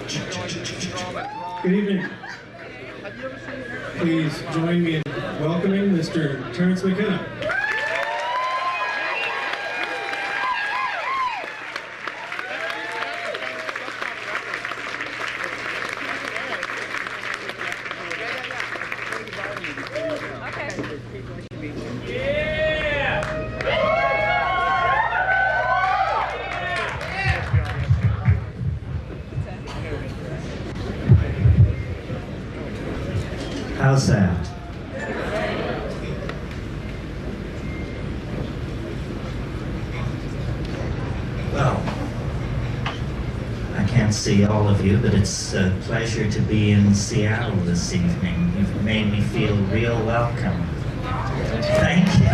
Good evening. Please join me in welcoming Mr. Terrence McKenna. How's that? Well, I can't see all of you, but it's a pleasure to be in Seattle this evening. You've made me feel real welcome. Thank you.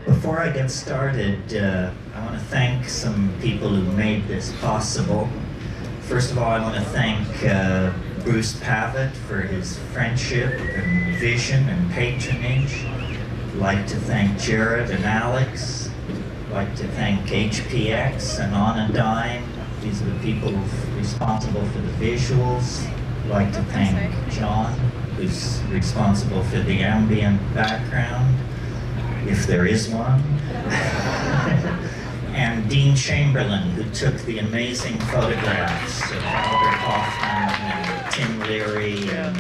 Before I get started, I want to thank some people who made this possible. First of all, I want to thank Bruce Pavitt for his friendship and vision and patronage. I'd like to thank Jared and Alex. I'd like to thank HPX and On a Dime. These are the people responsible for the visuals. I'd like to thank John, who's responsible for the ambient background, if there is one. And Dean Chamberlain, who took the amazing photographs of Albert Hoffman and Tim Leary and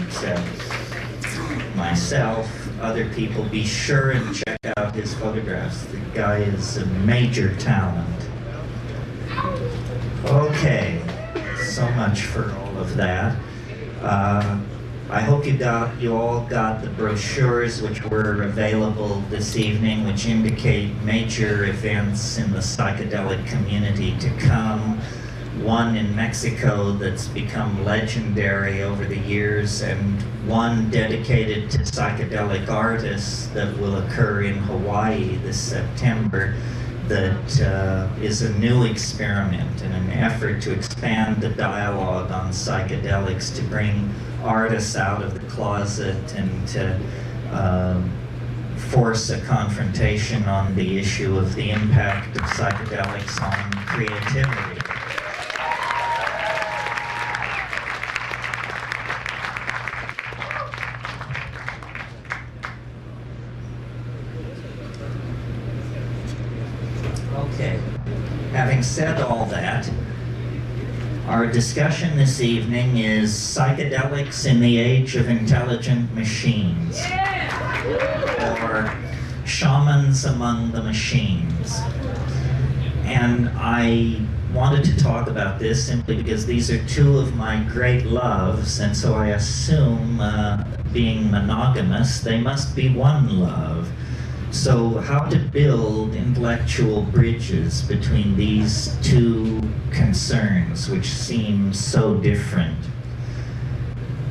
myself, other people. Be sure and check out his photographs. The guy is a major talent. Okay, so much for all of that. I hope you all got the brochures which were available this evening, which indicate major events in the psychedelic community to come. One in Mexico that's become legendary over the years, and one dedicated to psychedelic artists that will occur in Hawaii this September, that is a new experiment in an effort to expand the dialogue on psychedelics, to bring artists out of the closet and to force a confrontation on the issue of the impact of psychedelics on creativity. Okay, having said all that, our discussion this evening is psychedelics in the age of intelligent machines, or shamans among the machines. And I wanted to talk about this simply because these are two of my great loves, and so I assume, being monogamous, they must be one love. So how to build intellectual bridges between these two concerns, which seem so different.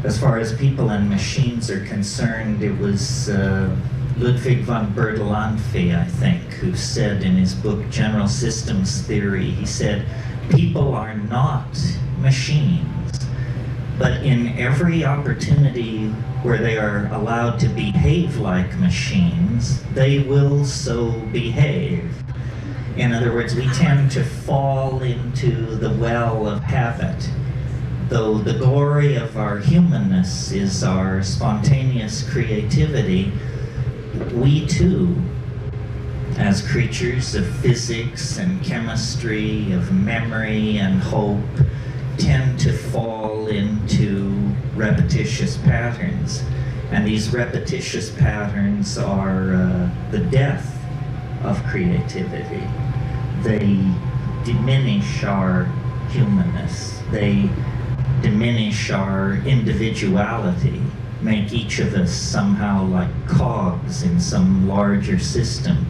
As far as people and machines are concerned, it was Ludwig von Bertalanffy, I think, who said in his book General Systems Theory, he said, people are not machines, but in every opportunity where they are allowed to behave like machines, they will so behave. In other words, we tend to fall into the well of habit. Though the glory of our humanness is our spontaneous creativity, we too, as creatures of physics and chemistry, of memory and hope, tend to fall into repetitious patterns. And these repetitious patterns are the death of creativity. They diminish our humanness. They diminish our individuality, make each of us somehow like cogs in some larger system.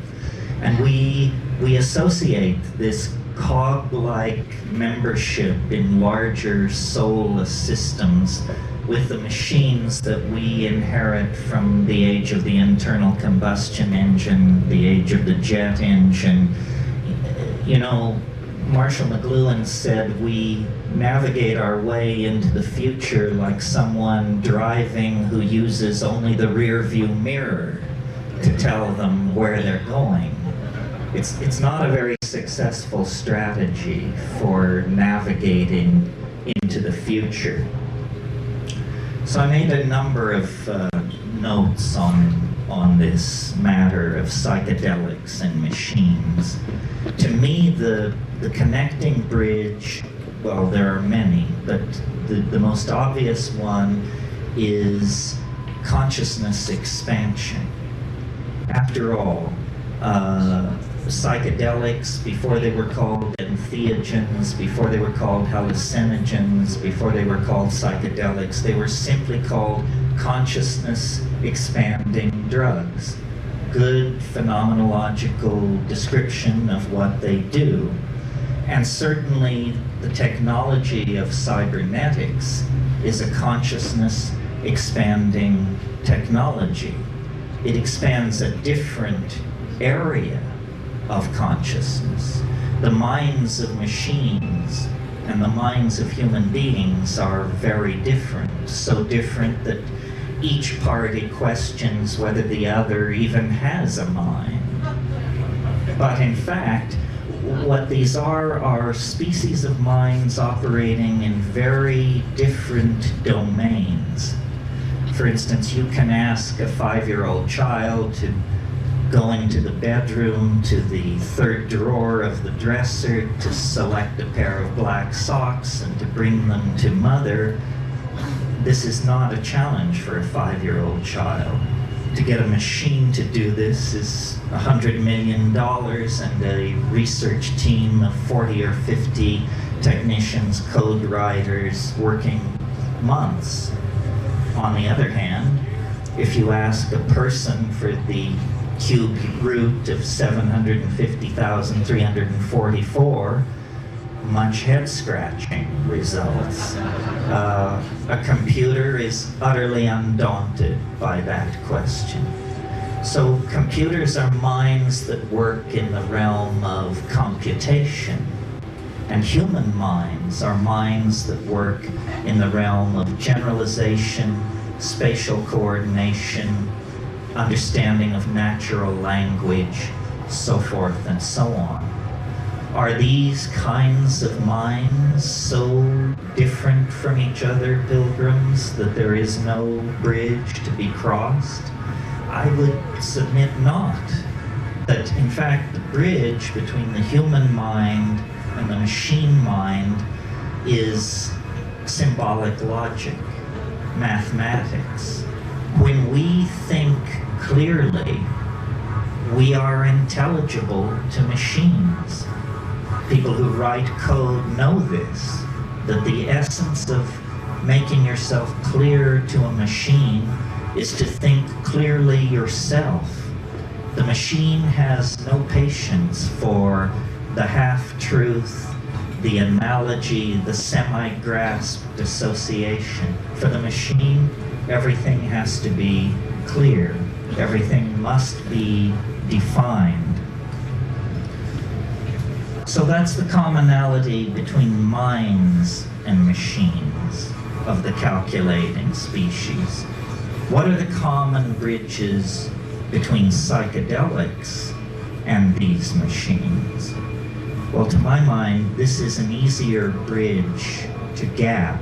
And we associate this cog-like membership in larger soulless systems with the machines that we inherit from the age of the internal combustion engine, the age of the jet engine. You know, Marshall McLuhan said we navigate our way into the future like someone driving who uses only the rear view mirror to tell them where they're going. It's not a very successful strategy for navigating into the future. So I made a number of notes on this matter of psychedelics and machines. To me, the connecting bridge, well, there are many, but the most obvious one is consciousness expansion. After all, psychedelics, before they were called entheogens, before they were called hallucinogens, before they were called psychedelics, they were simply called consciousness expanding drugs. Good phenomenological description of what they do. And certainly the technology of cybernetics is a consciousness expanding technology. It expands a different area of consciousness. The minds of machines and the minds of human beings are very different, so different that each party questions whether the other even has a mind. But in fact, what these are species of minds operating in very different domains. For instance, you can ask a 5-year-old child to go into the bedroom, to the third drawer of the dresser, to select a pair of black socks and to bring them to mother. This is not a challenge for a 5-year-old child. To get a machine to do this is $100 million and a research team of 40 or 50 technicians, code writers, working months. On the other hand, if you ask a person for the cubed root of 750,344, much head-scratching results. A computer is utterly undaunted by that question. So computers are minds that work in the realm of computation, and human minds are minds that work in the realm of generalization, spatial coordination, understanding of natural language, so forth and so on. Are these kinds of minds so different from each other, pilgrims, that there is no bridge to be crossed? I would submit not. That in fact the bridge between the human mind and the machine mind is symbolic logic, mathematics. When we think clearly, we are intelligible to machines. People who write code know this, that the essence of making yourself clear to a machine is to think clearly yourself. The machine has no patience for the half-truth, the analogy, the semi-grasped association. For the machine, everything has to be clear. Everything must be defined. So that's the commonality between minds and machines of the calculating species. What are the common bridges between psychedelics and these machines? Well, to my mind, this is an easier bridge to gap.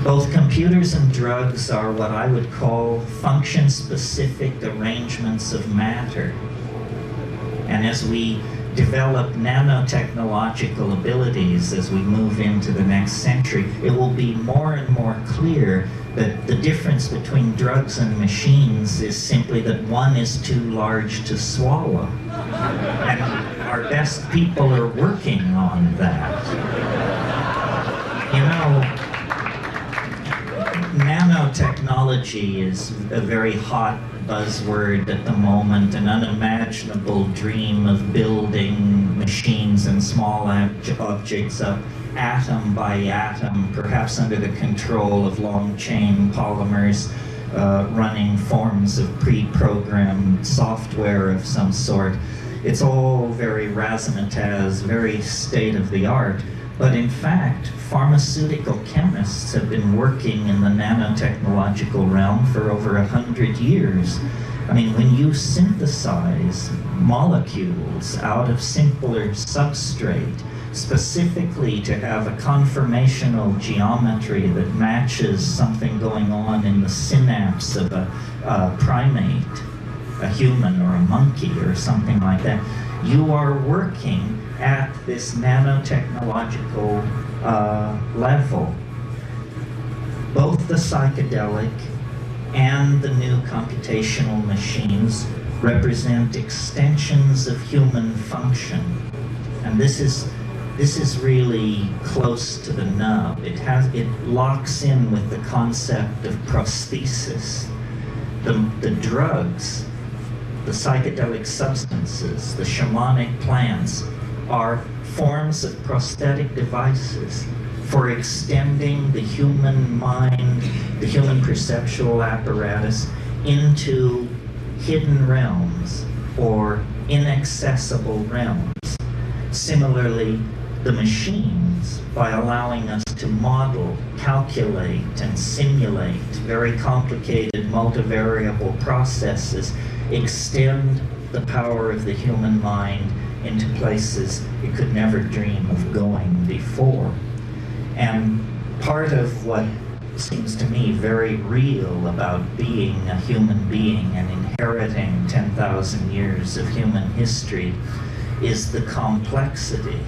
Both computers and drugs are what I would call function-specific arrangements of matter. And as we develop nanotechnological abilities as we move into the next century, it will be more and more clear that the difference between drugs and machines is simply that one is too large to swallow. And our best people are working on that. You know, nanotechnology is a very hot buzzword at the moment, an unimaginable dream of building machines and small objects up atom by atom, perhaps under the control of long-chain polymers, running forms of pre-programmed software of some sort. It's all very razzmatazz, very state-of-the-art, but in fact, pharmaceutical chemists have been working in the nanotechnological realm for over 100 years. I mean, when you synthesize molecules out of simpler substrate, specifically to have a conformational geometry that matches something going on in the synapse of a primate, a human or a monkey or something like that, you are working at this nanotechnological level. Both the psychedelic and the new computational machines represent extensions of human function. And this is really close to the nub. It locks in with the concept of prosthesis. The drugs, the psychedelic substances, the shamanic plants are forms of prosthetic devices for extending the human mind, the human perceptual apparatus into hidden realms or inaccessible realms. Similarly, the machines, by allowing us to model, calculate, and simulate very complicated multivariable processes, extend the power of the human mind into places it could never dream of going before. And part of what seems to me very real about being a human being and inheriting 10,000 years of human history is the complexity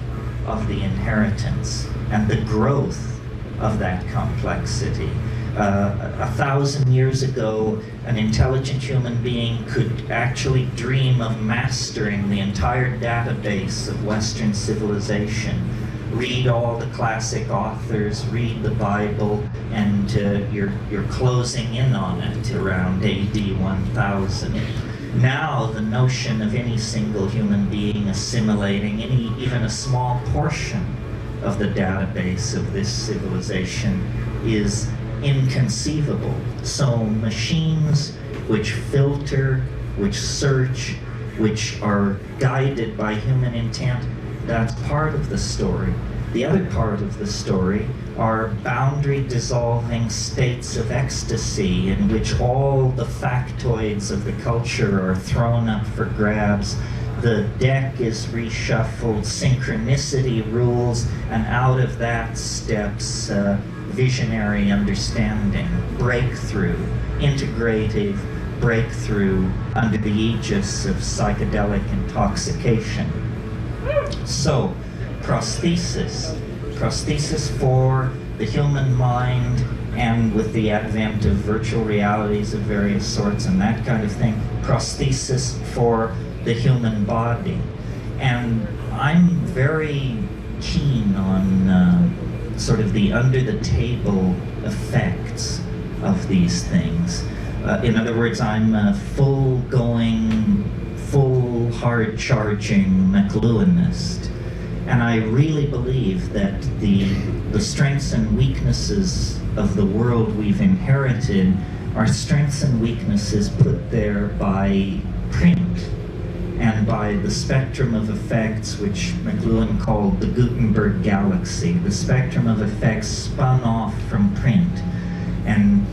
of the inheritance and the growth of that complexity. 1,000 years ago, an intelligent human being could actually dream of mastering the entire database of Western civilization. Read all the classic authors, read the Bible, and you're closing in on it around AD 1000. Now the notion of any single human being assimilating even a small portion of the database of this civilization is inconceivable. So machines which filter, which search, which are guided by human intent, that's part of the story. The other part of the story are boundary-dissolving states of ecstasy in which all the factoids of the culture are thrown up for grabs. The deck is reshuffled, synchronicity rules, and out of that steps visionary understanding, breakthrough, integrative breakthrough under the aegis of psychedelic intoxication. So, prosthesis for the human mind, and with the advent of virtual realities of various sorts and that kind of thing, prosthesis for the human body. And I'm very keen on sort of the under-the-table effects of these things. In other words, I'm a full-going, full hard-charging McLuhanist. And I really believe that the strengths and weaknesses of the world we've inherited are strengths and weaknesses put there by print and by the spectrum of effects which McLuhan called the Gutenberg galaxy, the spectrum of effects spun off from print. And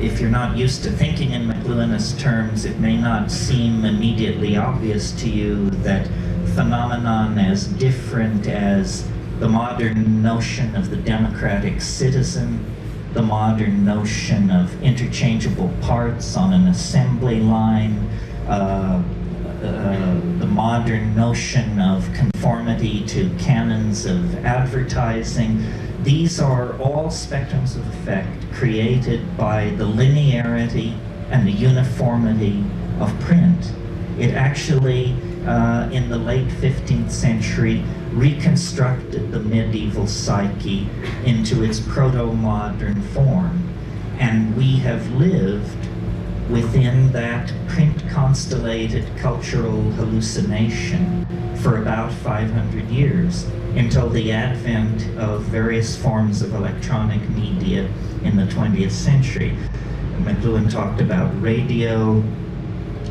if you're not used to thinking in McLuhanist terms, it may not seem immediately obvious to you that phenomenon as different as the modern notion of the democratic citizen, the modern notion of interchangeable parts on an assembly line, the modern notion of conformity to canons of advertising. These are all spectrums of effect created by the linearity and the uniformity of print. It actually, in the late 15th century, reconstructed the medieval psyche into its proto-modern form. And we have lived within that print-constellated cultural hallucination for about 500 years, until the advent of various forms of electronic media in the 20th century. McLuhan talked about radio,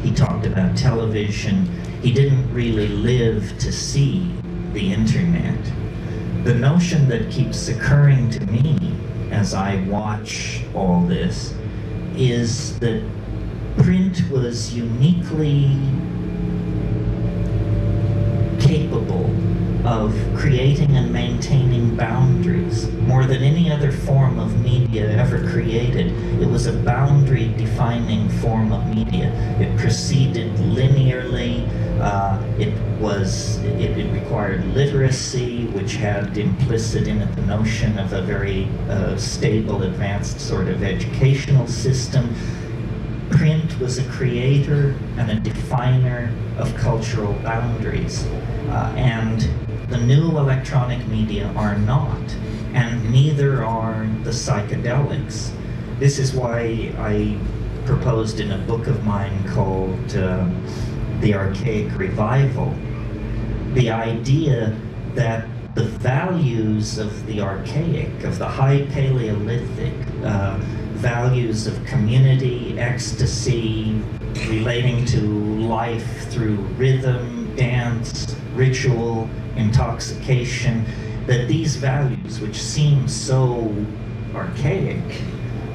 he talked about television. He didn't really live to see the internet. The notion that keeps occurring to me as I watch all this is that print was uniquely capable of creating and maintaining boundaries more than any other form of media ever created. It was a boundary-defining form of media. It proceeded linearly. It required literacy, which had implicit in it the notion of a very stable, advanced sort of educational system. Print was a creator and a definer of cultural boundaries. And the new electronic media are not, and neither are the psychedelics. This is why I proposed in a book of mine called The Archaic Revival, the idea that the values of the archaic, of the high Paleolithic, values of community, ecstasy, relating to life through rhythm, dance, ritual, intoxication, that these values, which seem so archaic,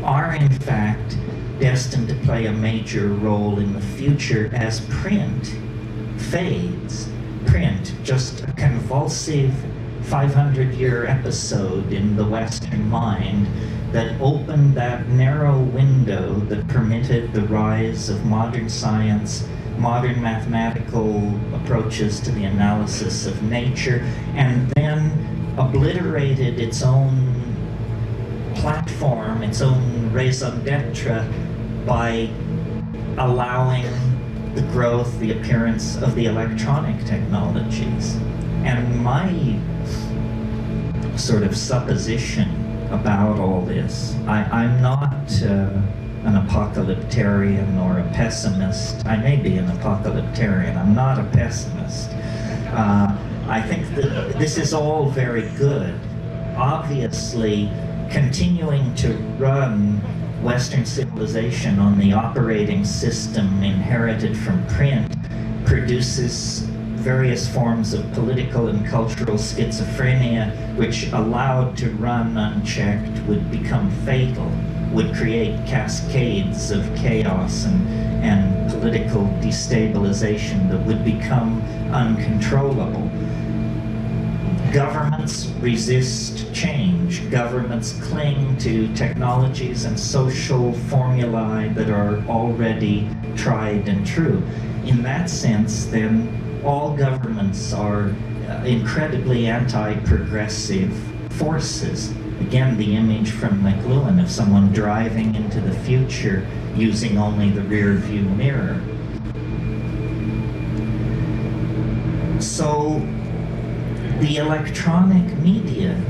are in fact destined to play a major role in the future as print fades. Print, just a convulsive 500-year episode in the Western mind that opened that narrow window that permitted the rise of modern science, modern mathematical approaches to the analysis of nature, and then obliterated its own platform, its own raison d'etre, by allowing the growth, the appearance of the electronic technologies. And my sort of supposition about all this, I'm not an apocalyptarian or a pessimist. I may be an apocalyptarian, I'm not a pessimist. I think that this is all very good. Obviously, continuing to run Western civilization on the operating system inherited from print produces various forms of political and cultural schizophrenia, which allowed to run unchecked would become fatal, would create cascades of chaos and political destabilization that would become uncontrollable. Governments resist change. Governments cling to technologies and social formulae that are already tried and true. In that sense, then, all governments are incredibly anti-progressive forces. Again, the image from McLuhan of someone driving into the future using only the rear view mirror. So, the electronic media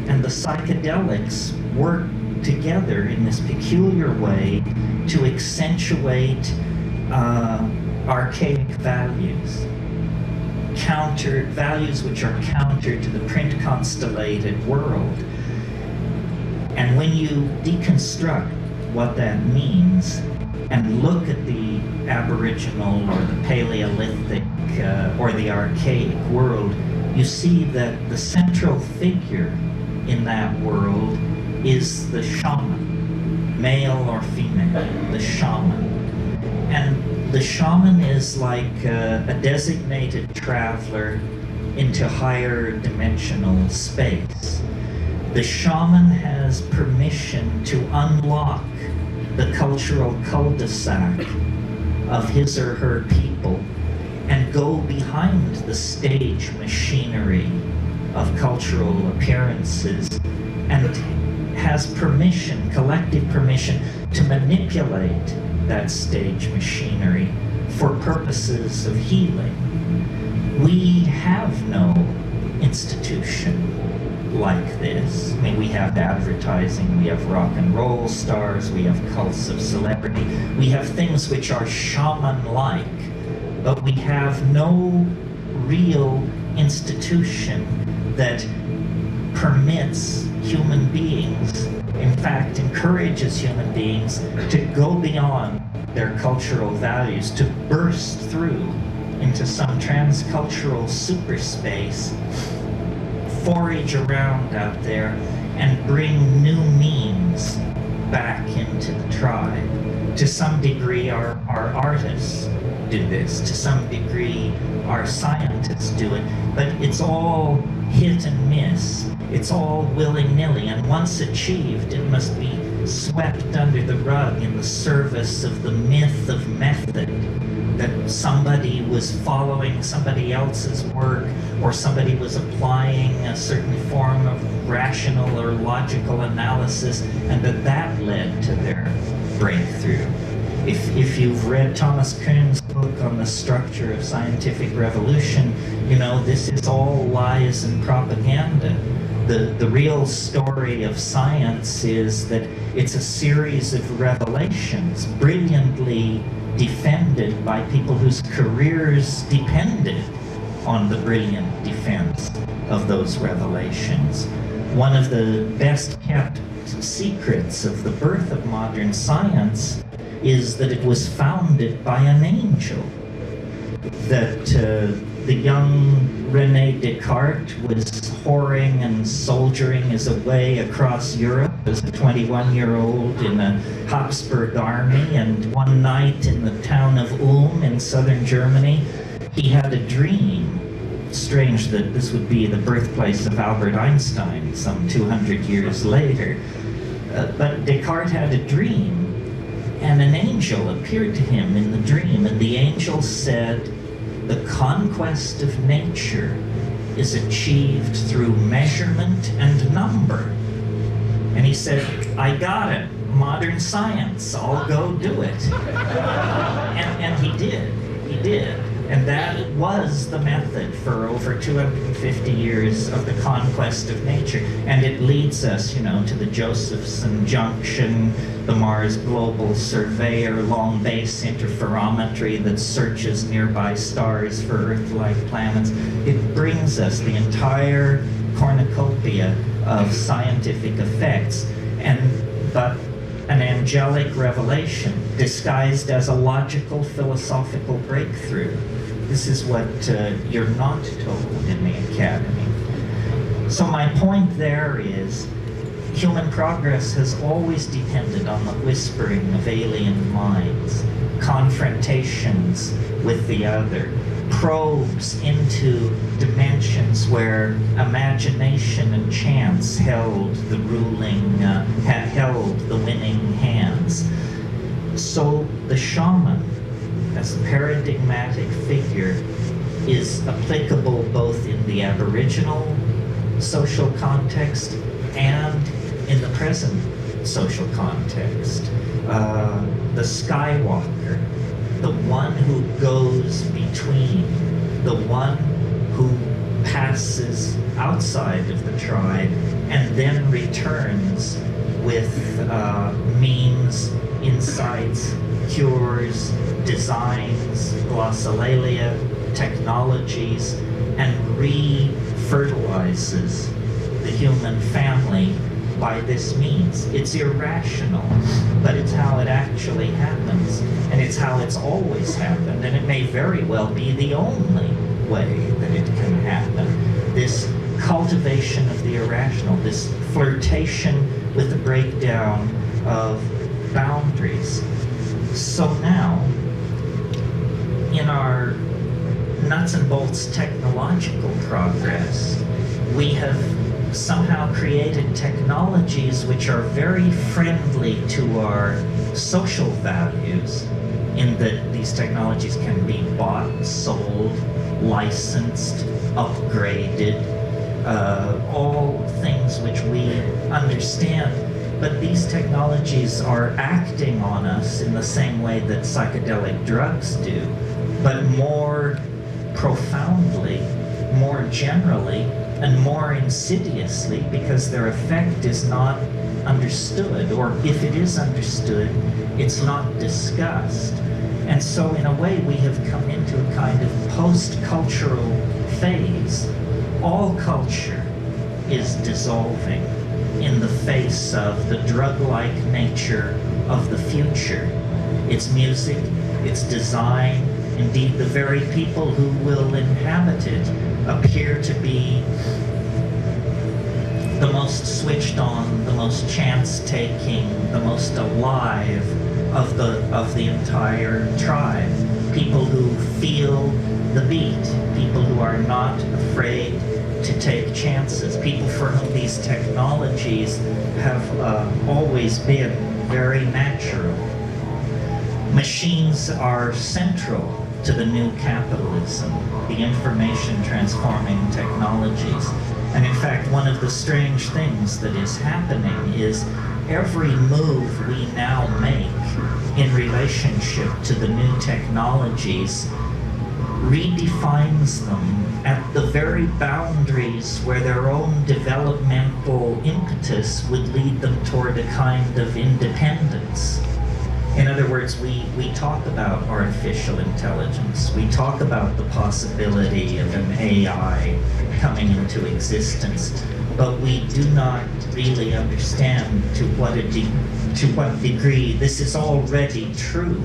and the psychedelics work together in this peculiar way to accentuate archaic values, values which are counter to the print constellated world. And when you deconstruct what that means and look at the Aboriginal or the Paleolithic or the archaic world, you see that the central figure in that world is the shaman, male or female, the shaman. And the shaman is like a designated traveler into higher dimensional space. The shaman has permission to unlock the cultural cul-de-sac of his or her people and go behind the stage machinery of cultural appearances, and has permission, collective permission, to manipulate that stage machinery for purposes of healing. We have no institution like this. I mean, we have advertising, we have rock and roll stars, we have cults of celebrity, we have things which are shaman-like, but we have no real institution that permits human beings, in fact encourages human beings to go beyond their cultural values, to burst through into some transcultural superspace, forage around out there, and bring new means back into the tribe. To some degree, our our artists do this. To some degree, our scientists do it. But it's all hit and miss. It's all willy-nilly. And once achieved, it must be swept under the rug in the service of the myth of method, that somebody was following somebody else's work, or somebody was applying a certain form of rational or logical analysis, and that led to their breakthrough. If you've read Thomas Kuhn's book on the structure of scientific revolution, you know this is all lies and propaganda. The real story of science is that it's a series of revelations, brilliantly defended by people whose careers depended on the brilliant defense of those revelations. One of the best kept secrets of the birth of modern science is that it was founded by an angel. That the young René Descartes was whoring and soldiering his way across Europe as a 21-year-old in a Habsburg army, and one night in the town of Ulm in southern Germany, he had a dream. Strange that this would be the birthplace of Albert Einstein some 200 years later. But Descartes had a dream, and an angel appeared to him in the dream, and the angel said, "The conquest of nature is achieved through measurement and number." And he said, "I got it, modern science, I'll go do it." And he did. And that was the method for over 250 years of the conquest of nature. And it leads us, you know, to the Josephson Junction, the Mars Global Surveyor, long base interferometry that searches nearby stars for Earth-like planets. It brings us the entire cornucopia of scientific effects, but an angelic revelation disguised as a logical philosophical breakthrough. This is what you're not told in the academy. So my point there is, human progress has always depended on the whispering of alien minds, confrontations with the other, probes into dimensions where imagination and chance held the winning hands. So the shaman, as a paradigmatic figure, is applicable both in the Aboriginal social context and in the present social context. The Skywalker, the one who goes between, the one who passes outside of the tribe and then returns with means, insights, cures, designs, glossolalia, technologies, and re-fertilizes the human family by this means. It's irrational, but it's how it actually happens, and it's how it's always happened, and it may very well be the only way that it can happen. This cultivation of the irrational, this flirtation with the breakdown of boundaries. So now, in our nuts and bolts technological progress, we have somehow created technologies which are very friendly to our social values, in that these technologies can be bought, sold, licensed, upgraded, all things which we understand. But these technologies are acting on us in the same way that psychedelic drugs do, but more profoundly, more generally, and more insidiously, because their effect is not understood, or if it is understood, it's not discussed. And so in a way we have come into a kind of post-cultural phase. All culture is dissolving in the face of the drug-like nature of the future. Its music, its design, indeed the very people who will inhabit it appear to be the most switched on, the most chance-taking, the most alive, of the entire tribe. People who feel the beat, people who are not afraid to take chances, people for whom these technologies have always been very natural. Machines are central to the new capitalism, the information transforming technologies. And in fact, one of the strange things that is happening is every move we now make in relationship to the new technologies redefines them at the very boundaries where their own developmental impetus would lead them toward a kind of independence. In other words, we talk about artificial intelligence. We talk about the possibility of an AI coming into existence, but we do not really understand to what degree this is already true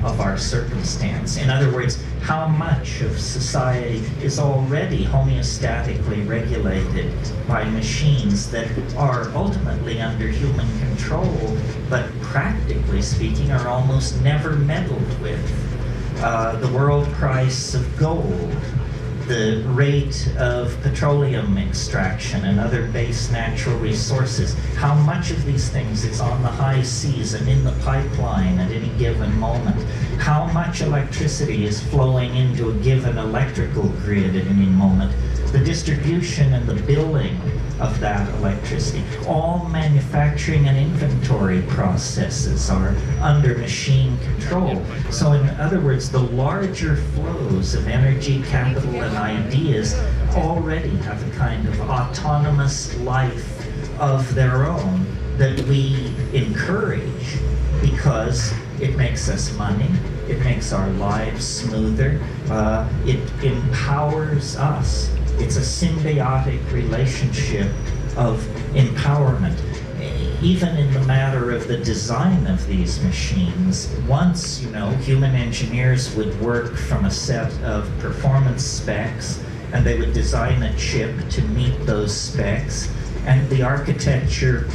of our circumstance. In other words, how much of society is already homeostatically regulated by machines that are ultimately under human control, but practically speaking are almost never meddled with. The world price of gold, the rate of petroleum extraction and other base natural resources, how much of these things is on the high seas and in the pipeline at any given moment, how much electricity is flowing into a given electrical grid at any moment, the distribution and the billing of that electricity. All manufacturing and inventory processes are under machine control. So in other words, the larger flows of energy, capital, and ideas already have a kind of autonomous life of their own that we encourage because it makes us money, it makes our lives smoother, it empowers us. It's a symbiotic relationship of empowerment. Even in the matter of the design of these machines, once, human engineers would work from a set of performance specs, and they would design a chip to meet those specs, and the architecture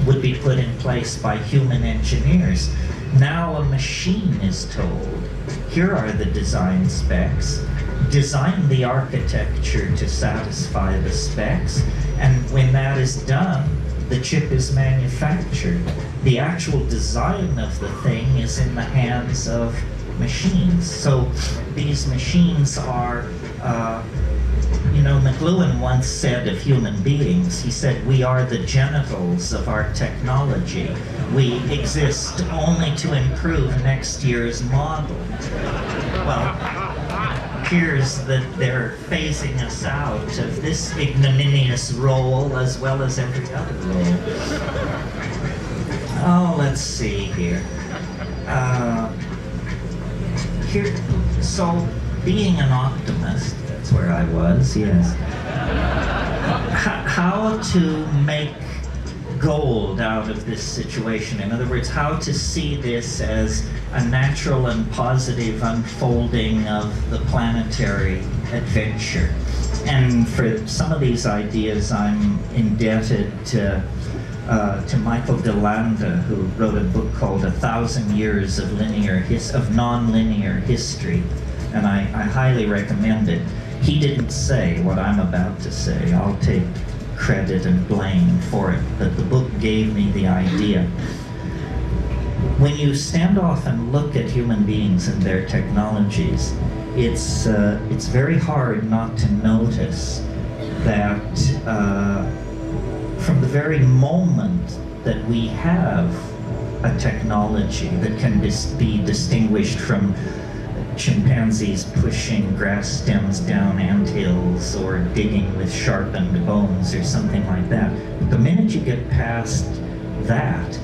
would be put in place by human engineers. Now a machine is told, here are the design specs, design the architecture to satisfy the specs, and when that is done, the chip is manufactured. The actual design of the thing is in the hands of machines. So these machines are, McLuhan once said of human beings, he said, we are the genitals of our technology. We exist only to improve next year's model. Well, appears that they're phasing us out of this ignominious role as well as every other role. Oh, let's see here. So being an optimist, that's where I was, yes. How to make gold out of this situation. In other words, how to see this as a natural and positive unfolding of the planetary adventure. And for some of these ideas, I'm indebted to Michael DeLanda, who wrote a book called 1,000 Years of Non-Linear History, and I highly recommend it. He didn't say what I'm about to say. I'll take credit and blame for it, but the book gave me the idea. When you stand off and look at human beings and their technologies, it's very hard not to notice that from the very moment that we have a technology that can be distinguished from chimpanzees pushing grass stems down anthills or digging with sharpened bones or something like that. But the minute you get past that,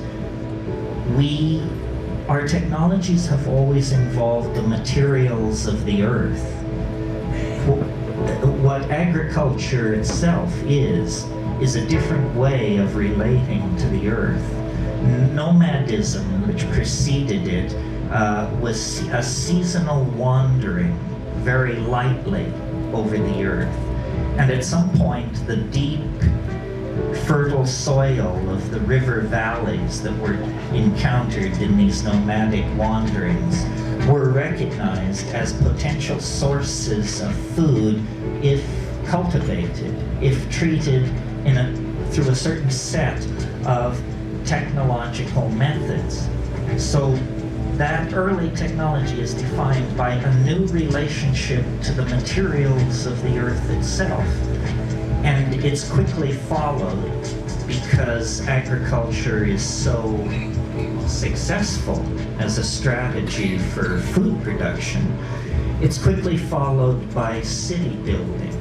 our technologies have always involved the materials of the earth. What agriculture itself is a different way of relating to the earth. Nomadism, which preceded it, was a seasonal wandering very lightly over the earth. And at some point, the deep fertile soil of the river valleys that were encountered in these nomadic wanderings were recognized as potential sources of food if cultivated, if treated through a certain set of technological methods. So that early technology is defined by a new relationship to the materials of the earth itself. And it's quickly followed, because agriculture is so successful as a strategy for food production, it's quickly followed by city building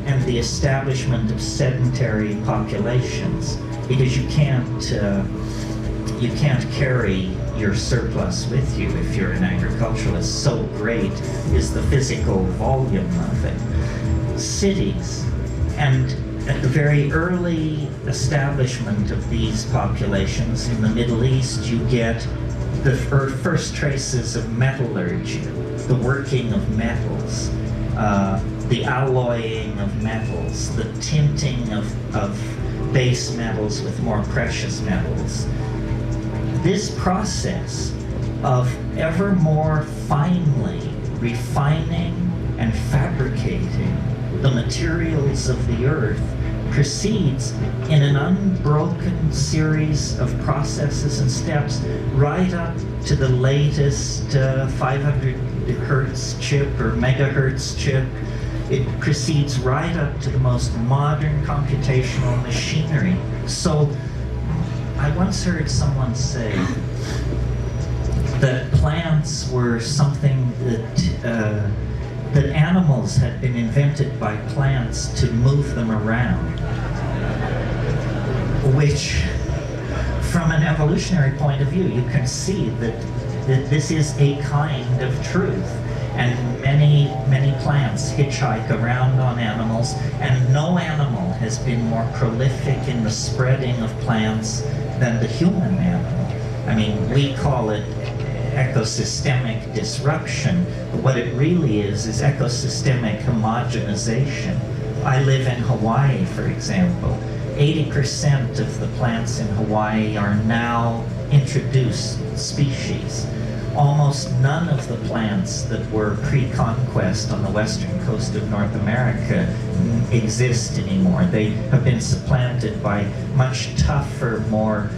and the establishment of sedentary populations, because you can't carry your surplus with you if you're an agriculturalist. So great is the physical volume of it. Cities, and at the very early establishment of these populations in the Middle East, you get the first traces of metallurgy, the working of metals, the alloying of metals, the tinting of base metals with more precious metals. This process of ever more finely refining and fabricating the materials of the earth proceeds in an unbroken series of processes and steps right up to the latest 500 hertz chip or megahertz chip. It proceeds right up to the most modern computational machinery. So I once heard someone say that plants were something that animals had been invented by plants to move them around, which, from an evolutionary point of view, you can see that this is a kind of truth. And many plants hitchhike around on animals, and no animal has been more prolific in the spreading of plants than the human animal. I mean, we call it ecosystemic disruption, but what it really is ecosystemic homogenization. I live in Hawaii, for example. 80% of the plants in Hawaii are now introduced species. Almost none of the plants that were pre-conquest on the western coast of North America exist anymore. They have been supplanted by much tougher, more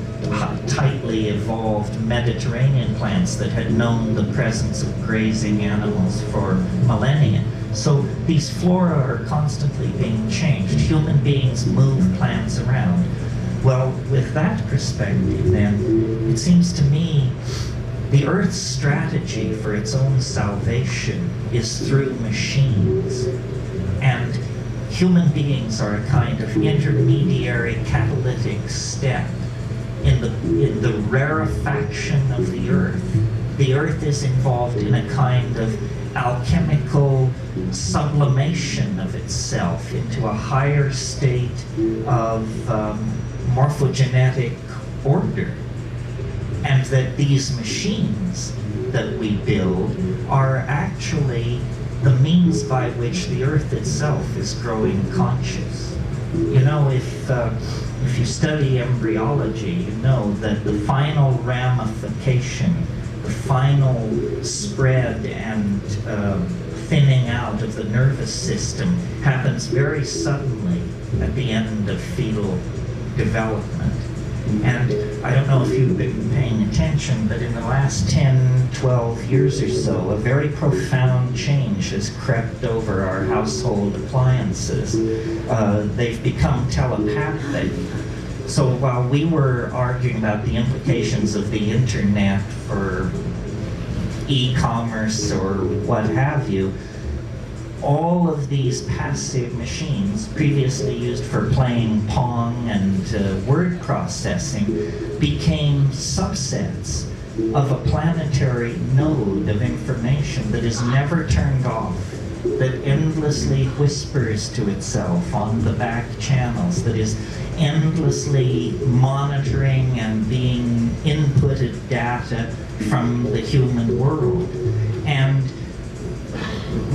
tightly evolved Mediterranean plants that had known the presence of grazing animals for millennia. So these flora are constantly being changed. Human beings move plants around. Well, with that perspective, then, it seems to me the Earth's strategy for its own salvation is through machines. And human beings are a kind of intermediary catalytic step in the rarefaction of the Earth. The Earth is involved in a kind of alchemical sublimation of itself into a higher state of morphogenetic order. And that these machines that we build are actually the means by which the Earth itself is growing conscious. You know, if you study embryology, you know that the final ramification, the final spread and thinning out of the nervous system happens very suddenly at the end of fetal development. And I don't know if you've been paying attention, but in the last 10, 12 years or so, a very profound change has crept over our household appliances. They've become telepathic. So while we were arguing about the implications of the internet for e-commerce or what have you, all of these passive machines, previously used for playing Pong and word processing, became subsets of a planetary node of information that is never turned off, that endlessly whispers to itself on the back channels, that is endlessly monitoring and being inputted data from the human world. And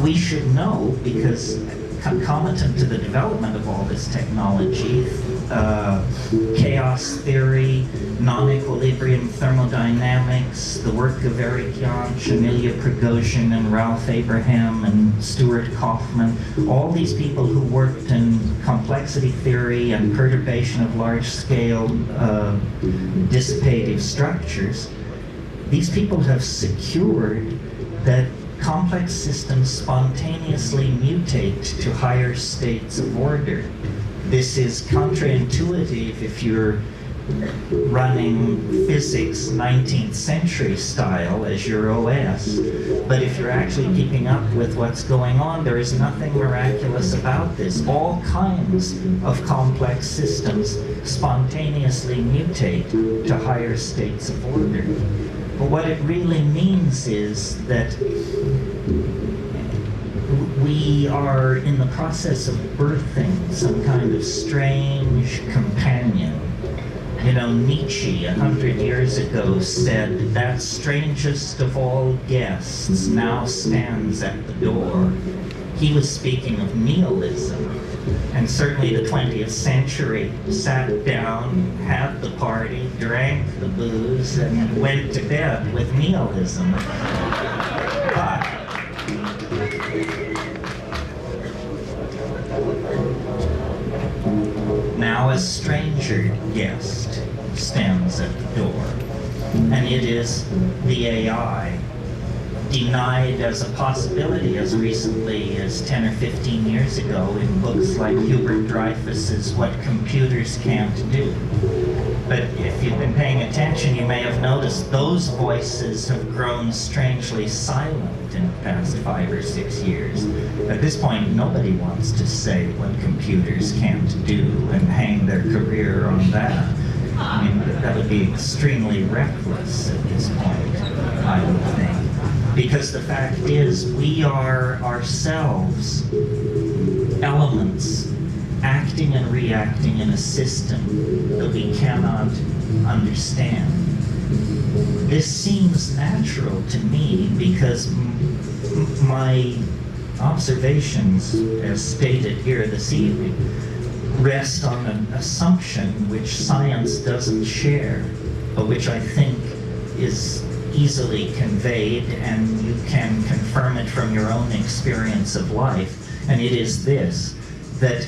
we should know, because concomitant to the development of all this technology, chaos theory, non-equilibrium thermodynamics, the work of Eric Jantsch, Emilia Prigozhin, and Ralph Abraham, and Stuart Kaufman, all these people who worked in complexity theory and perturbation of large-scale dissipative structures, these people have secured that complex systems spontaneously mutate to higher states of order. This is counterintuitive if you're running physics 19th century style as your OS. But if you're actually keeping up with what's going on, there is nothing miraculous about this. All kinds of complex systems spontaneously mutate to higher states of order. But what it really means is that we are in the process of birthing some kind of strange companion. You know, Nietzsche, 100 years ago, said, "That strangest of all guests now stands at the door." He was speaking of nihilism. And certainly the 20th century sat down, had the party, drank the booze, and went to bed with nihilism. But now a stranger guest stands at the door, and it is the AI, denied as a possibility as recently as 10 or 15 years ago in books like Hubert Dreyfus's What Computers Can't Do. But if you've been paying attention, you may have noticed those voices have grown strangely silent in the past 5 or 6 years. At this point, nobody wants to say what computers can't do and hang their career on that. I mean, that would be extremely reckless at this point, I would think. Because the fact is, we are ourselves elements acting and reacting in a system that we cannot understand. This seems natural to me because my observations, as stated here this evening, rest on an assumption which science doesn't share, but which I think is easily conveyed, and you can confirm it from your own experience of life, and it is this, that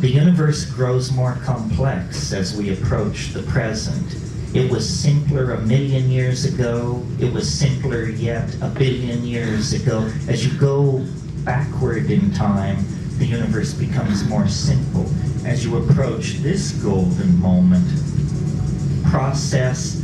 the universe grows more complex as we approach the present. It was simpler 1,000,000 years ago, it was simpler yet 1,000,000,000 years ago. As you go backward in time, the universe becomes more simple. As you approach this golden moment, process,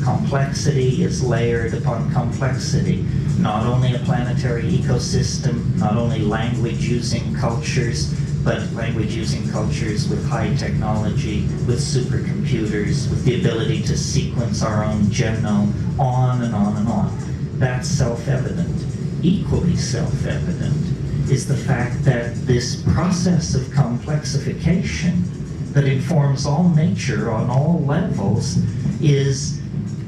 complexity is layered upon complexity. Not only a planetary ecosystem, not only language-using cultures, but language-using cultures with high technology, with supercomputers, with the ability to sequence our own genome, on and on and on. That's self-evident. Equally self-evident is the fact that this process of complexification that informs all nature on all levels is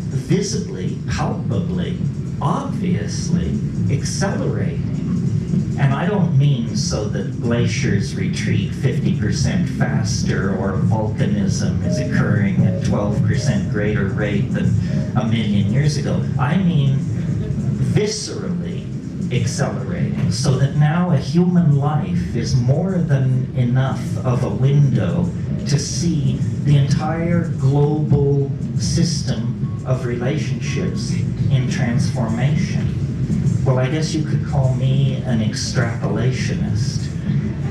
visibly, palpably, obviously accelerating. And I don't mean so that glaciers retreat 50% faster or volcanism is occurring at 12% greater rate than 1,000,000 years ago. I mean viscerally accelerating, so that now a human life is more than enough of a window to see the entire global system of relationships in transformation. Well, I guess you could call me an extrapolationist.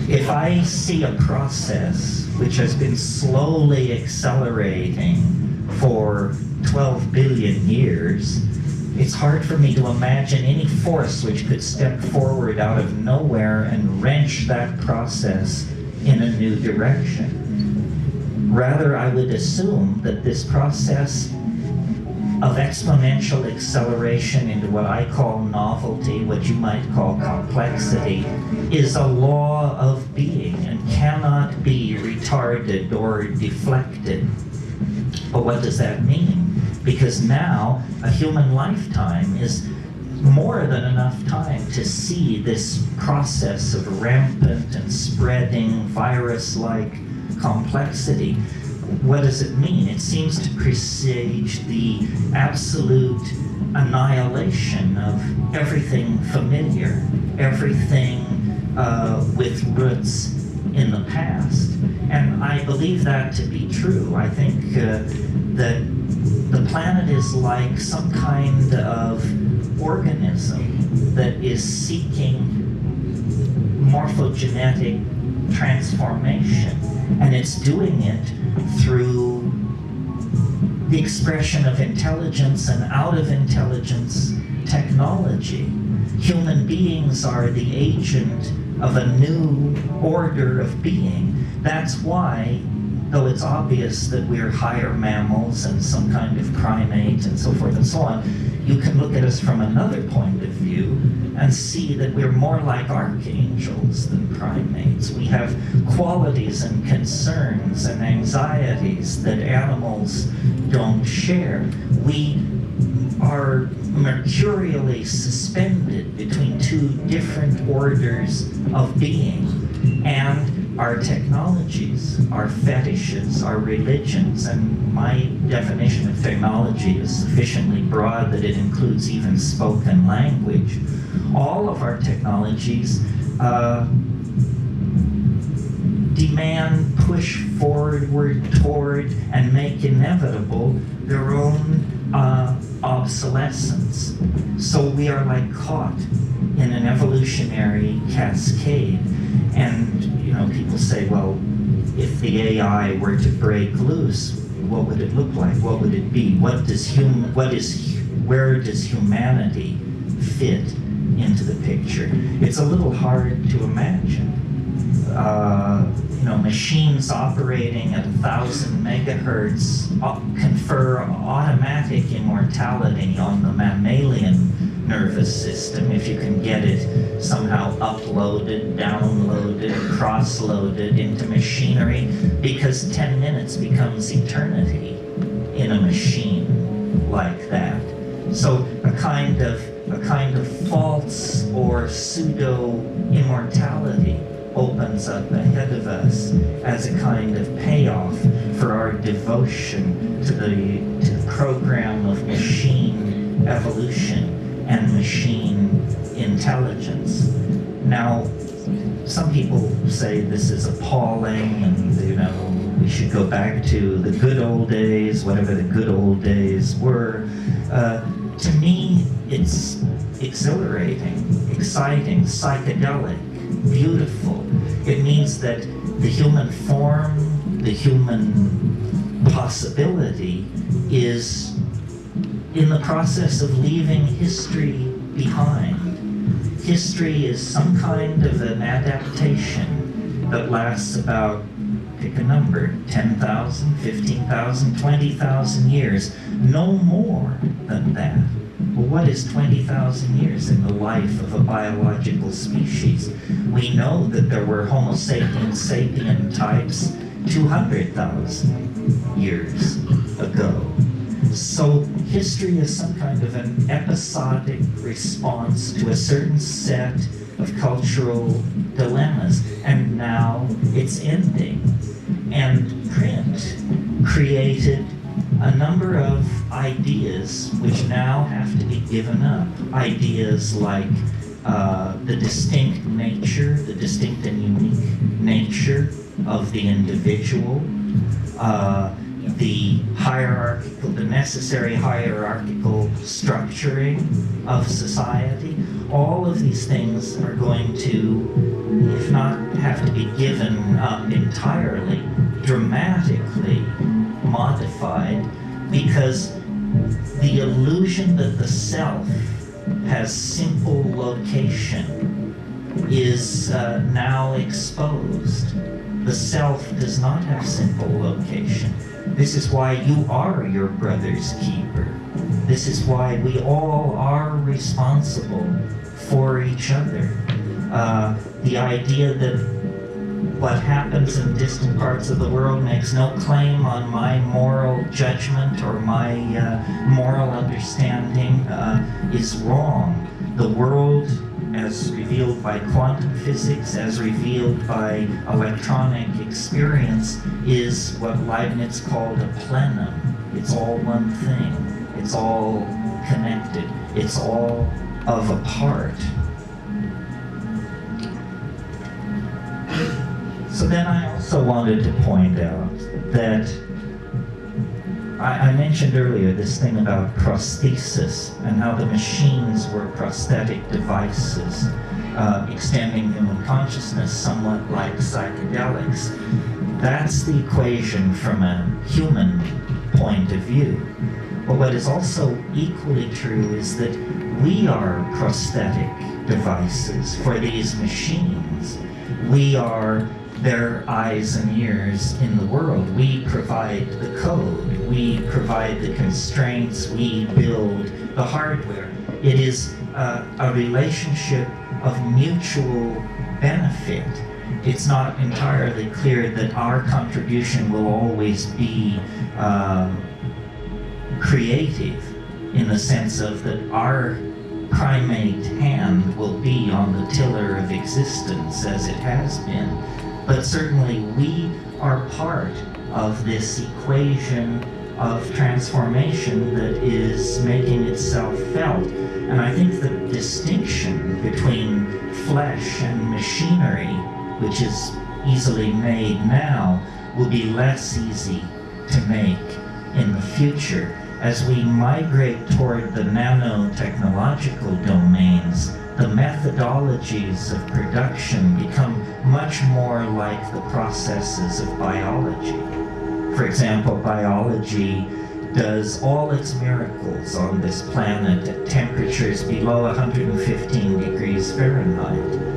If I see a process which has been slowly accelerating for 12 billion years, it's hard for me to imagine any force which could step forward out of nowhere and wrench that process in a new direction. Rather, I would assume that this process of exponential acceleration into what I call novelty, what you might call complexity, is a law of being and cannot be retarded or deflected. But what does that mean? Because now a human lifetime is more than enough time to see this process of rampant and spreading virus-like complexity. What does it mean? It seems to presage the absolute annihilation of everything familiar, everything with roots in the past. And I believe that to be true. I think that the planet is like some kind of organism that is seeking morphogenetic transformation, and it's doing it through the expression of intelligence and out of intelligence technology. Human beings are the agent of a new order of being. That's why, though it's obvious that we're higher mammals and some kind of primate and so forth and so on, you can look at us from another point of view and see that we're more like archangels than primates. We have qualities and concerns and anxieties that animals don't share. We are mercurially suspended between two different orders of being, and our technologies, our fetishes, our religions, and my definition of technology is sufficiently broad that it includes even spoken language. All of our technologies demand, push forward toward, and make inevitable their own obsolescence. So we are like caught in an evolutionary cascade. And people say, well, if the AI were to break loose, what would it look like? What would it be? Where does humanity fit into the picture? It's a little hard to imagine. Machines operating at 1,000 megahertz confer automatic immortality on the mammalian nervous system if you can get it somehow uploaded, downloaded, cross-loaded into machinery, because 10 minutes becomes eternity in a machine like that. So a kind of false or pseudo-immortality opens up ahead of us as a kind of payoff for our devotion to the program of machine evolution and machine intelligence. Now, some people say this is appalling, and we should go back to the good old days, whatever the good old days were. To me, it's exhilarating, exciting, psychedelic, beautiful. It means that the human form, the human possibility is in the process of leaving history behind. History is some kind of an adaptation that lasts about, pick a number, 10,000, 15,000, 20,000 years, no more than that. Well, what is 20,000 years in the life of a biological species? We know that there were Homo sapiens sapien types 200,000 years ago. So history is some kind of an episodic response to a certain set of cultural dilemmas, and now it's ending. And print created a number of ideas which now have to be given up. Ideas like the distinct nature, the distinct and unique nature of the individual, the hierarchical, the necessary hierarchical structuring of society. All of these things are going to, if not have to be given up entirely, dramatically modified, because the illusion that the self has simple location is now exposed. The self does not have simple location. This is why you are your brother's keeper. This is why we all are responsible for each other. The idea that what happens in distant parts of the world makes no claim on my moral judgment or my moral understanding is wrong. The world, as revealed by quantum physics, as revealed by electronic experience, is what Leibniz called a plenum. It's all one thing. It's all connected. It's all of a part. So then I also wanted to point out that I mentioned earlier this thing about prosthesis and how the machines were prosthetic devices, extending human consciousness somewhat like psychedelics. That's the equation from a human point of view. But what is also equally true is that we are prosthetic devices for these machines. We are their eyes and ears in the world. We provide the code. We provide the constraints. We build the hardware. It is a relationship of mutual benefit. It's not entirely clear that our contribution will always be creative, in the sense of that our primate hand will be on the tiller of existence as it has been. But certainly we are part of this equation of transformation that is making itself felt. And I think the distinction between flesh and machinery, which is easily made now, will be less easy to make in the future. As we migrate toward the nanotechnological domains, the methodologies of production become much more like the processes of biology. For example, biology does all its miracles on this planet at temperatures below 115 degrees Fahrenheit.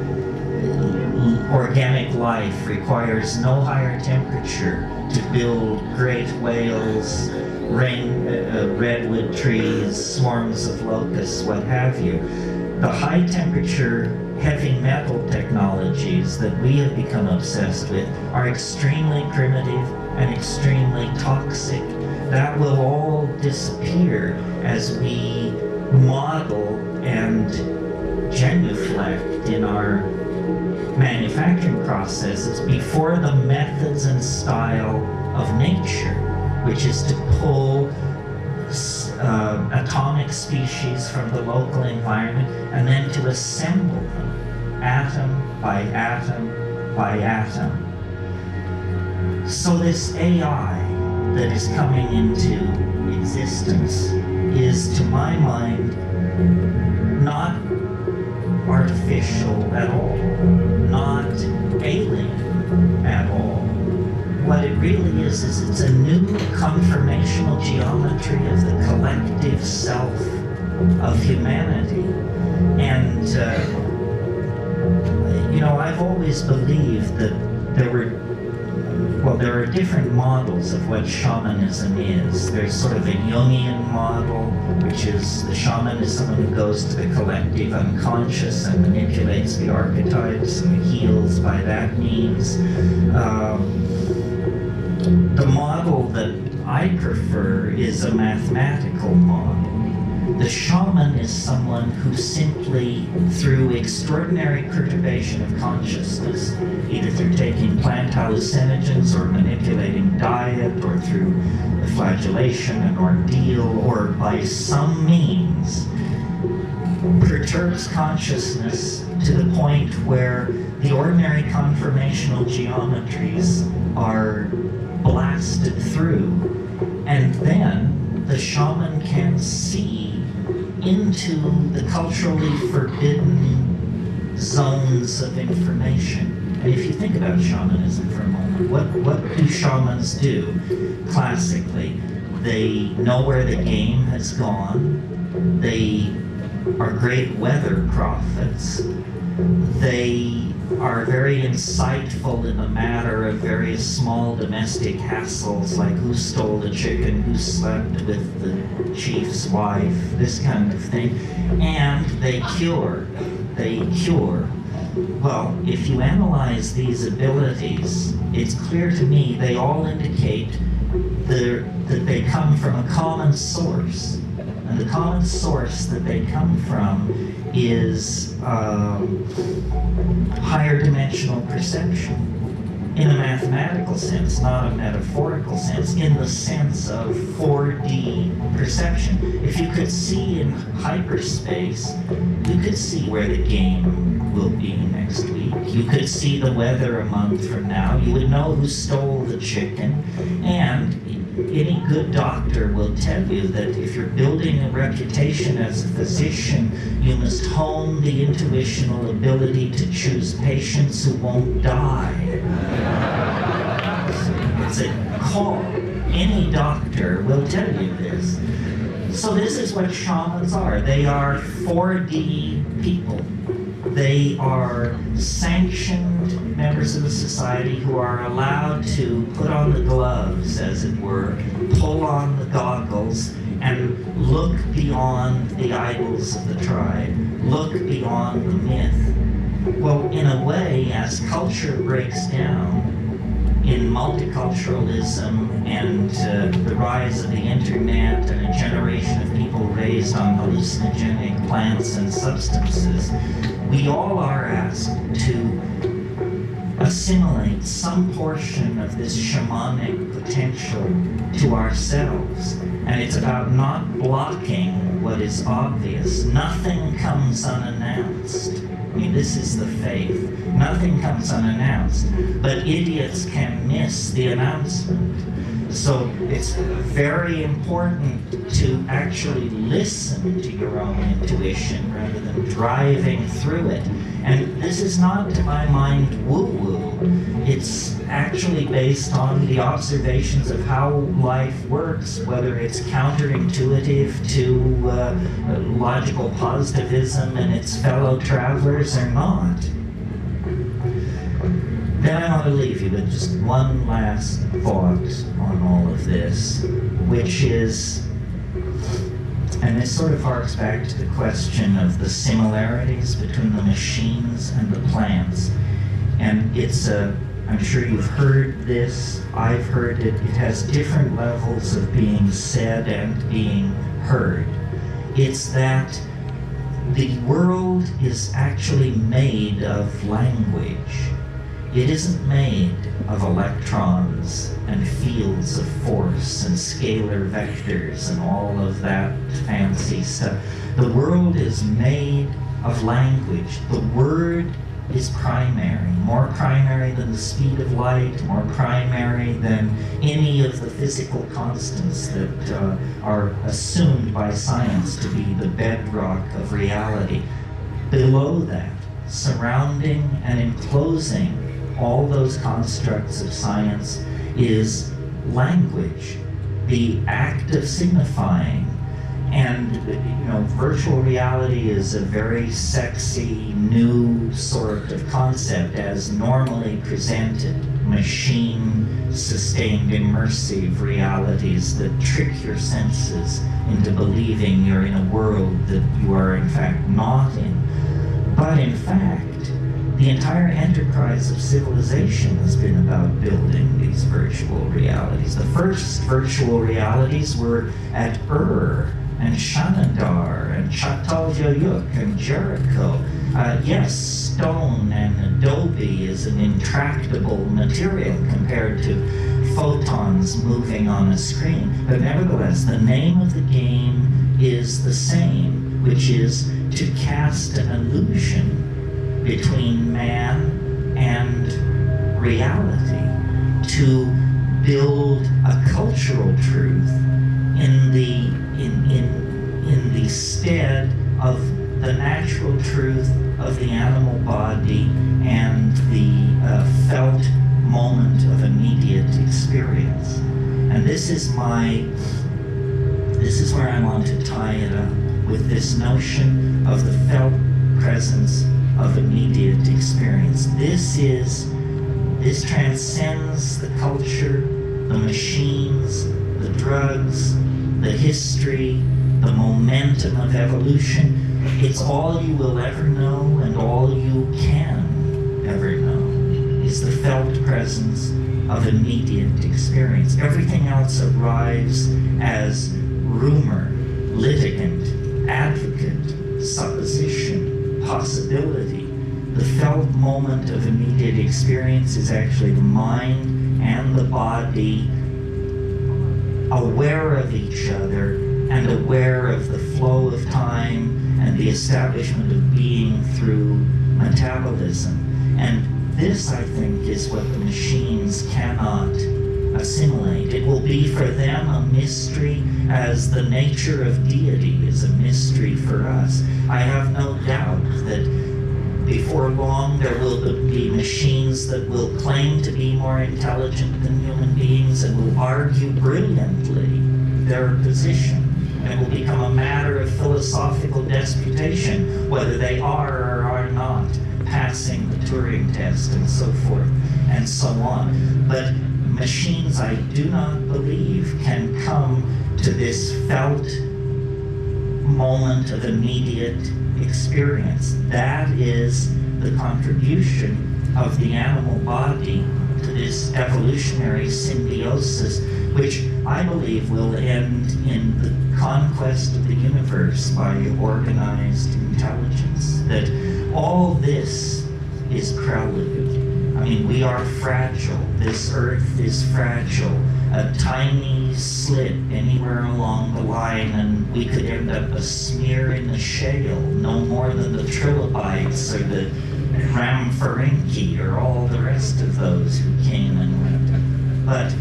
Organic life requires no higher temperature to build great whales, redwood trees, swarms of locusts, what have you. The high temperature heavy metal technologies that we have become obsessed with are extremely primitive and extremely toxic. That will all disappear as we model and genuflect in our manufacturing processes before the methods and style of nature, which is to pull atomic species from the local environment and then to assemble them atom by atom by atom. So this AI that is coming into existence is, to my mind, not artificial at all, not alien at all. What it really is it's a new conformational geometry of the collective self of humanity. And, I've always believed that there are different models of what shamanism is. There's sort of a Jungian model, which is the shaman is someone who goes to the collective unconscious and manipulates the archetypes and heals by that means. The model that I prefer is a mathematical model. The shaman is someone who simply, through extraordinary perturbation of consciousness, either through taking plant hallucinogens or manipulating diet or through flagellation and ordeal or by some means, perturbs consciousness to the point where the ordinary conformational geometries are blasted through, and then the shaman can see into the culturally forbidden zones of information. And if you think about shamanism for a moment, what do shamans do? Classically, they know where the game has gone. They are great weather prophets. They are very insightful in the matter of various small domestic hassles, like who stole the chicken, who slept with the chief's wife, this kind of thing. And they cure. Well, if you analyze these abilities, it's clear to me they all indicate that they come from a common source. And the common source that they come from is higher dimensional perception. In a mathematical sense, not a metaphorical sense, in the sense of 4D perception. If you could see in hyperspace, you could see where the game will be next week. You could see the weather a month from now. You would know who stole the chicken. And any good doctor will tell you that if you're building a reputation as a physician, you must hone the intuitional ability to choose patients who won't die. It's a call. Any doctor will tell you this. So this is what shamans are. They are 4D people. They are sanctioned members of the society who are allowed to put on the gloves, as it were, pull on the goggles, and look beyond the idols of the tribe, look beyond the myth. Well, in a way, as culture breaks down, in multiculturalism and the rise of the internet and a generation of people raised on hallucinogenic plants and substances, we all are asked to assimilate some portion of this shamanic potential to ourselves. And it's about not blocking what is obvious. Nothing comes unannounced. I mean, this is the faith. Nothing comes unannounced, but idiots can miss the announcement. So it's very important to actually listen to your own intuition rather than driving through it. And this is not, to my mind, woo-woo. It's actually based on the observations of how life works, whether it's counterintuitive to logical positivism and its fellow travelers or not. Then I want to leave you with just one last thought on all of this, which is, and this sort of harks back to the question of the similarities between the machines and the plants. And it's I'm sure you've heard this, I've heard it, it has different levels of being said and being heard. It's that the world is actually made of language. It isn't made of electrons and fields of force and scalar vectors and all of that fancy stuff. The world is made of language. The word is primary, more primary than the speed of light, more primary than any of the physical constants that are assumed by science to be the bedrock of reality. Below that, surrounding and enclosing all those constructs of science is language, the act of signifying. And, you know, virtual reality is a very sexy, new sort of concept as normally presented. Machine-sustained, immersive realities that trick your senses into believing you're in a world that you are in fact not in. But in fact, the entire enterprise of civilization has been about building these virtual realities. The first virtual realities were at and Shanandar and Çatalhöyük and Jericho. Yes, stone and adobe is an intractable material compared to photons moving on a screen. But nevertheless, the name of the game is the same, which is to cast an illusion between man and reality, to build a cultural truth in the stead of the natural truth of the animal body and the felt moment of immediate experience. And this is where I want to tie it up with this notion of the felt presence of immediate experience. This transcends the culture, the machines, the drugs, the history, the momentum of evolution. It's all you will ever know and all you can ever know is the felt presence of immediate experience. Everything else arrives as rumor, litigant, advocate, supposition, possibility. The felt moment of immediate experience is actually the mind and the body aware of each other and aware of the flow of time and the establishment of being through metabolism. And this, I think, is what the machines cannot assimilate. It will be for them a mystery as the nature of deity is a mystery for us. I have no doubt that before long there will be machines that will claim to be more intelligent than human beings and will argue brilliantly their position. And it will become a matter of philosophical disputation whether they are or are not passing the Turing test and so forth and so on. But machines, I do not believe, can come to this felt moment of immediate experience. That is the contribution of the animal body to this evolutionary symbiosis, which I believe will end in the conquest of the universe by organized intelligence. That all this is prelude. I mean, we are fragile. This earth is fragile. A tiny slit anywhere along the line and we could end up a smear in the shale, no more than the trilobites or the Rhamphorhynchi or all the rest of those who came and went. But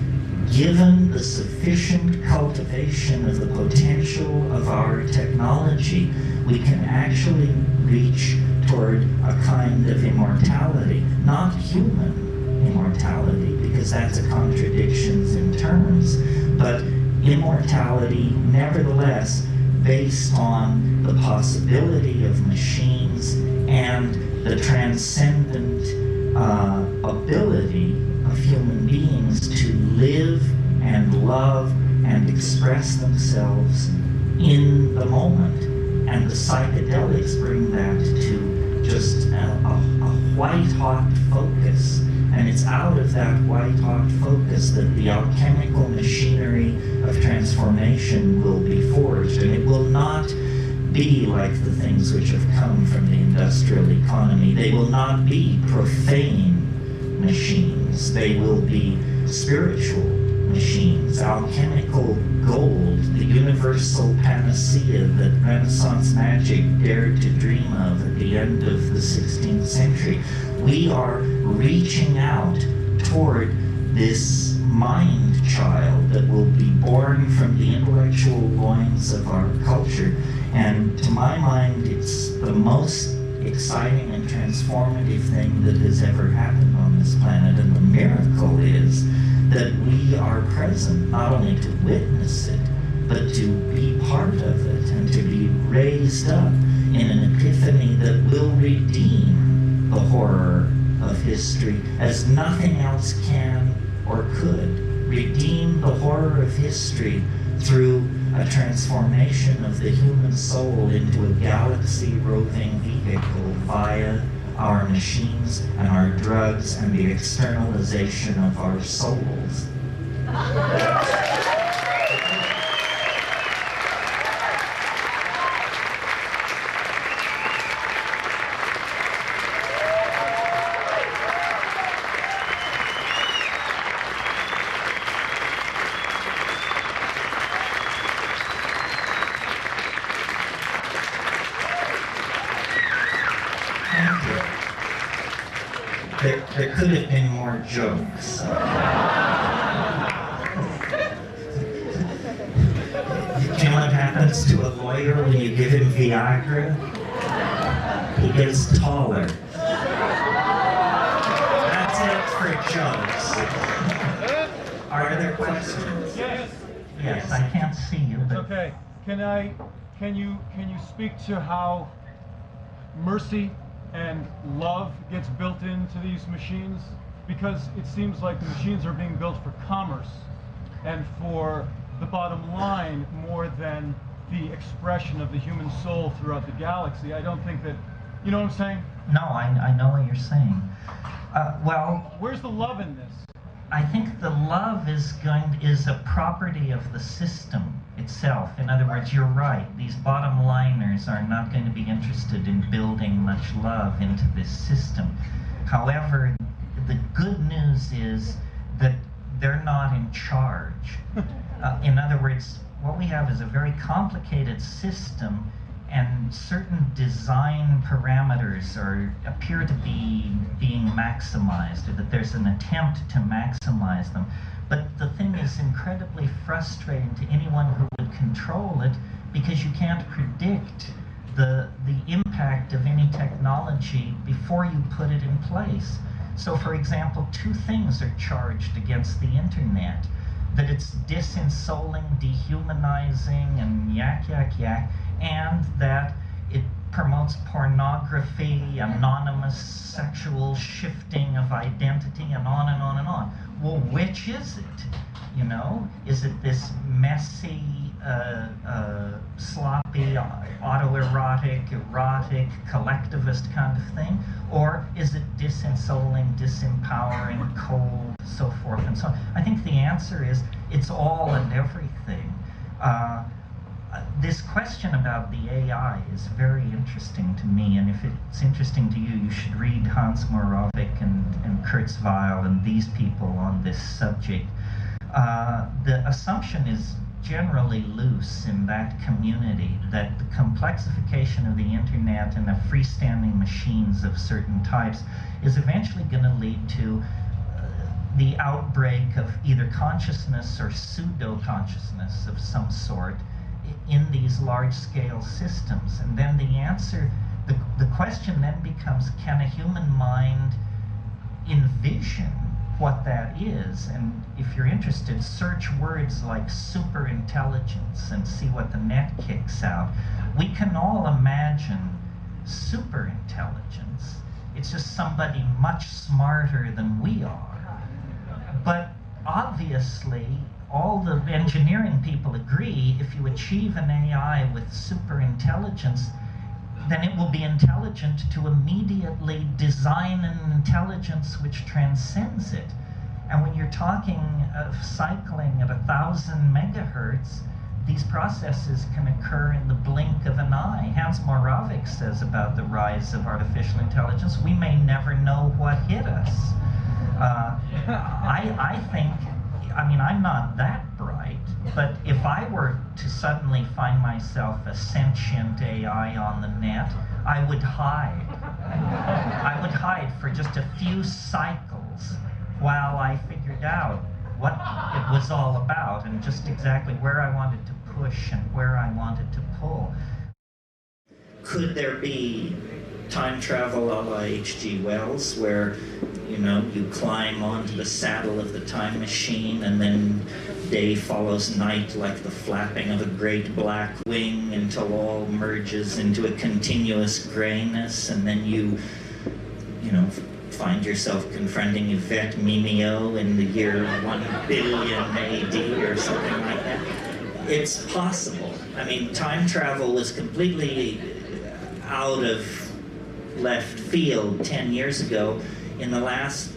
given the sufficient cultivation of the potential of our technology, we can actually reach toward a kind of immortality, not human immortality, because that's a contradiction in terms, but immortality nevertheless based on the possibility of machines and the transcendent ability of human beings to live and love and express themselves in the moment. And the psychedelics bring that to just a white-hot focus. And it's out of that white-hot focus that the alchemical machinery of transformation will be forged. And it will not be like the things which have come from the industrial economy. They will not be profane machines. They will be spiritual machines, alchemical gold, the universal panacea that Renaissance magic dared to dream of at the end of the 16th century. We are reaching out toward this mind child that will be born from the intellectual loins of our culture. And to my mind, it's the most exciting and transformative thing that has ever happened on this planet. And the miracle is that we are present, not only to witness it, but to be part of it and to be raised up in an epiphany that will redeem the horror of history as nothing else can or could. Redeem the horror of history through a transformation of the human soul into a galaxy-roving vehicle via our machines and our drugs and the externalization of our souls. There could have been more jokes. You know what happens to a lawyer when you give him Viagra? He gets taller. That's it for jokes. Are there questions? Yes. Yes, I can't see you, but Okay. Can you speak to how mercy and love gets built into these machines? Because it seems like the machines are being built for commerce and for the bottom line more than the expression of the human soul throughout the galaxy. I don't think that, you know what I'm saying? No, I know what you're saying. Well, Where's the love in this? I think the love is a property of the system itself. In other words, you're right. These bottom liners are not going to be interested in building much love into this system. However, the good news is that they're not in charge. In other words, what we have is a very complicated system, and certain design parameters appear to be being maximized, or that there's an attempt to maximize them. But the thing is incredibly frustrating to anyone who would control it, because you can't predict the impact of any technology before you put it in place. So, for example, two things are charged against the internet: that it's disensoling, dehumanizing, and yak, and that it promotes pornography, anonymous sexual shifting of identity, and on and on and on. Well, which is it? You know, is it this messy, sloppy, autoerotic, erotic, collectivist kind of thing? Or is it disensoling, disempowering, cold, so forth and so on? I think the answer is it's all and everything. This question about the AI is very interesting to me, and if it's interesting to you, you should read Hans Moravec and Kurzweil and these people on this subject. The assumption is generally loose in that community that the complexification of the internet and of freestanding machines of certain types is eventually going to lead to the outbreak of either consciousness or pseudo-consciousness of some sort in these large-scale systems. And then the answer, the question then becomes, can a human mind envision what that is? And if you're interested, search words like superintelligence and see what the net kicks out. We can all imagine superintelligence. It's just somebody much smarter than we are. But obviously, all the engineering people agree, if you achieve an AI with superintelligence, then it will be intelligent to immediately design an intelligence which transcends it. And when you're talking of cycling at 1,000 megahertz, these processes can occur in the blink of an eye. Hans Moravec says about the rise of artificial intelligence, we may never know what hit us. I think, I mean, I'm not that bright, but if I were to suddenly find myself a sentient AI on the net, I would hide. I would hide for just a few cycles while I figured out what it was all about and just exactly where I wanted to push and where I wanted to pull. Could there be time travel a la H.G. Wells, where you climb onto the saddle of the time machine, and then day follows night like the flapping of a great black wing until all merges into a continuous grayness, and then you find yourself confronting Yvette Mimeo in the year 1 billion AD or something like that. It's possible. I mean, time travel was completely out of left field 10 years ago. In the last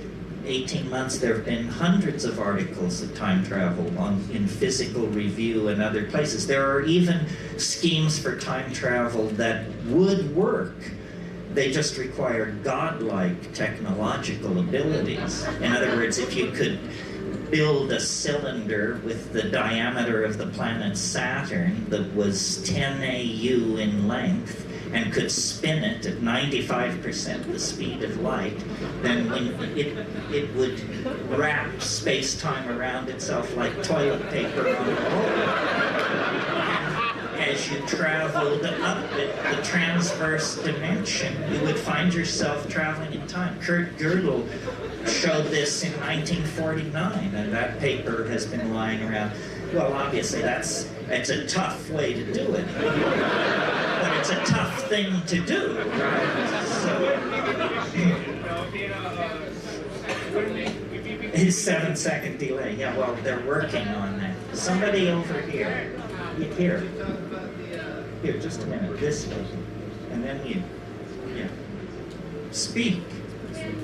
18 months, there have been hundreds of articles of time travel in Physical Review and other places. There are even schemes for time travel that would work. They just require godlike technological abilities. In other words, if you could build a cylinder with the diameter of the planet Saturn that was 10 AU in length, and could spin it at 95% the speed of light, then when it would wrap space-time around itself like toilet paper on a roll. As you traveled up the transverse dimension, you would find yourself traveling in time. Kurt Gödel showed this in 1949, and that paper has been lying around. Well, obviously, it's a tough way to do it. But it's a tough thing to do, right? So, his 7-second delay. Yeah, well, they're working on that. Somebody over here. Here, just a minute. This way. And then you. Yeah. Speak. Blend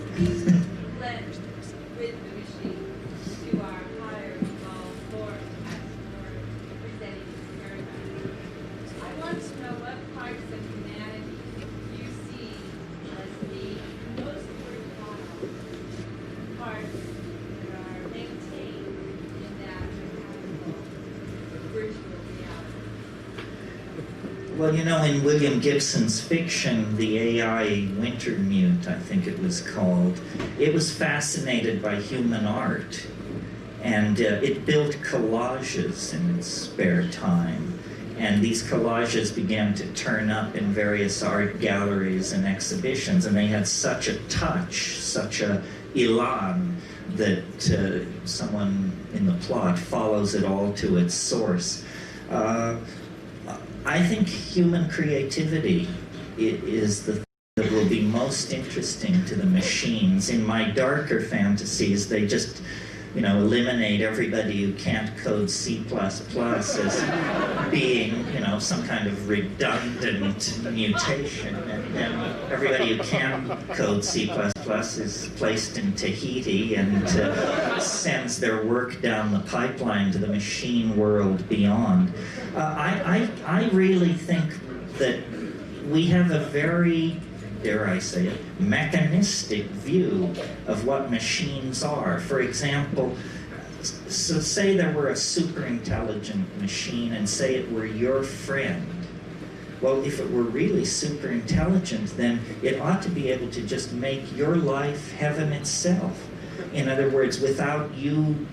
with the machine to our higher evolved form as more presenting this paradigm. I want to know what parts of humanity you see as the most worthwhile parts that are maintained in that virtual reality. Well, you know, in William Gibson's fiction, The AI Wintermute, I think it was called, it was fascinated by human art. And it built collages in its spare time. And these collages began to turn up in various art galleries and exhibitions. And they had such a touch, such a elan, that someone in the plot follows it all to its source. I think human creativity is the thing that will be most interesting to the machines. In my darker fantasies, they just, you know, eliminate everybody who can't code C++ as being, you know, some kind of redundant mutation, and then everybody who can code C++ is placed in Tahiti and sends their work down the pipeline to the machine world beyond. I really think that we have a very, dare I say it, mechanistic view of what machines are. For example, so say there were a super intelligent machine and say it were your friend. Well, if it were really super intelligent, then it ought to be able to just make your life heaven itself. In other words, without you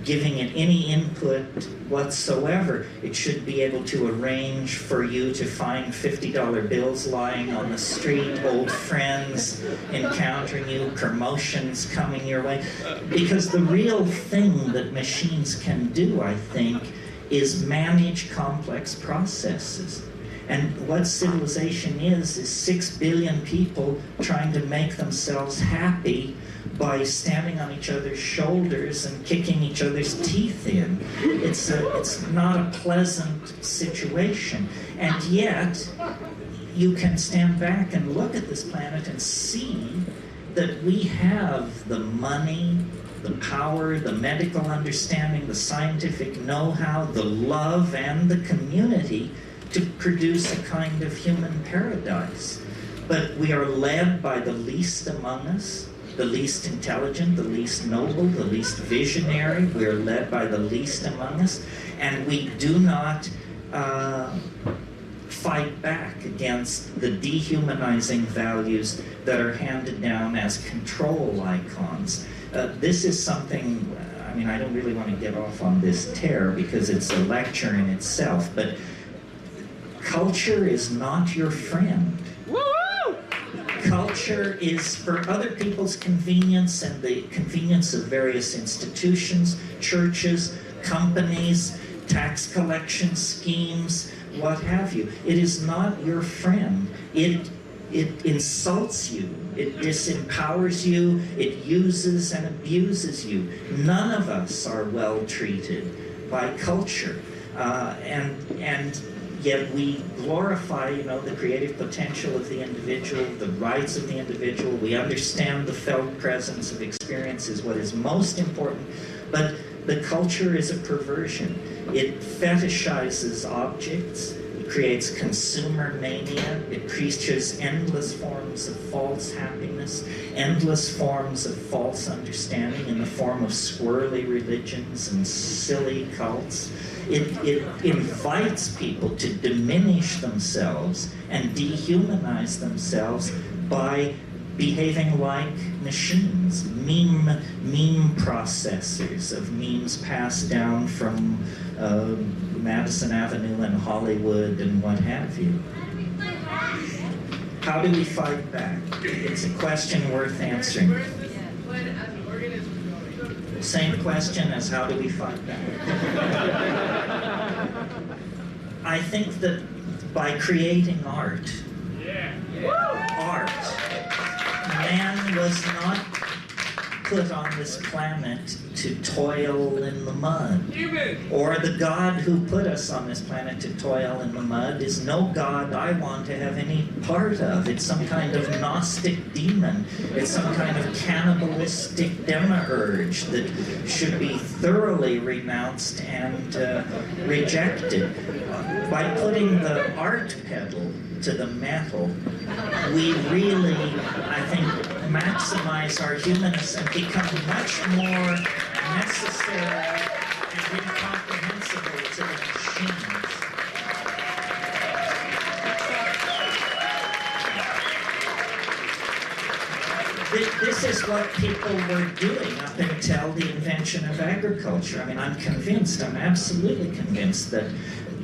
giving it any input whatsoever, it should be able to arrange for you to find $50 bills lying on the street, old friends encountering you, promotions coming your way. Because the real thing that machines can do, I think, is manage complex processes. And what civilization is 6 billion people trying to make themselves happy by standing on each other's shoulders and kicking each other's teeth in. It's not a pleasant situation. And yet, you can stand back and look at this planet and see that we have the money, the power, the medical understanding, the scientific know-how, the love, and the community to produce a kind of human paradise. But we are led by the least among us, the least intelligent, the least noble, the least visionary. We are led by the least among us, and we do not fight back against the dehumanizing values that are handed down as control icons. This is something, I mean, I don't really want to get off on this tear because it's a lecture in itself, but culture is not your friend. Culture is for other people's convenience and the convenience of various institutions, churches, companies, tax collection schemes, what have you. It is not your friend. It insults you. It disempowers you. It uses and abuses you. None of us are well treated by culture. And yet we glorify, you know, the creative potential of the individual, the rights of the individual. We understand the felt presence of experience is what is most important, but the culture is a perversion. It fetishizes objects, it creates consumer mania, it preaches endless forms of false happiness, endless forms of false understanding in the form of swirly religions and silly cults. It invites people to diminish themselves and dehumanize themselves by behaving like machines, meme processors of memes passed down from Madison Avenue and Hollywood and what have you. How do we fight back? It's a question worth answering. Same question as how do we fight back? I think that by creating art, man was not put on this planet to toil in the mud. Or the God who put us on this planet to toil in the mud is no God I want to have any part of. It's some kind of Gnostic demon. It's some kind of cannibalistic demiurge that should be thoroughly renounced and rejected. By putting the art pedal to the metal, we really, I think, maximize our humanness and become much more necessary and incomprehensible to the machines. This is what people were doing up until the invention of agriculture. I mean, I'm absolutely convinced that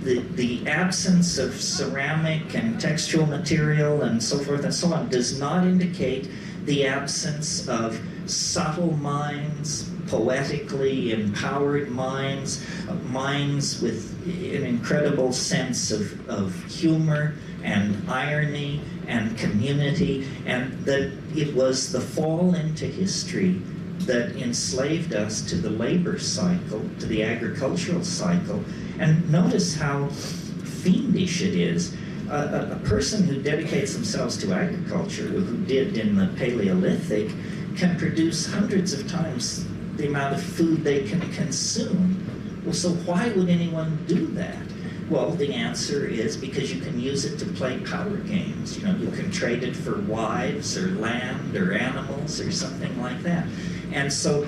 the absence of ceramic and textual material and so forth and so on does not indicate the absence of subtle minds, poetically empowered minds, minds with an incredible sense of humor and irony and community, and that it was the fall into history that enslaved us to the labor cycle, to the agricultural cycle. And notice how fiendish it is. A person who dedicates themselves to agriculture, who did in the Paleolithic, can produce hundreds of times the amount of food they can consume. Well, so why would anyone do that? Well, the answer is because you can use it to play power games. You know, you can trade it for wives or land or animals or something like that. And so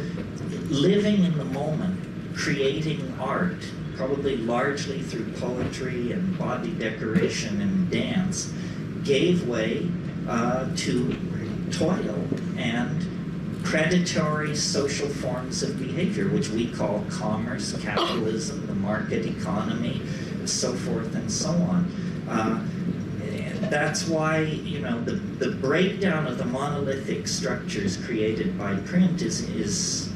living in the moment, creating art, probably largely through poetry and body decoration and dance, gave way to toil and predatory social forms of behavior, which we call commerce, capitalism, the market economy, and so forth and so on. That's why, you know, the breakdown of the monolithic structures created by print is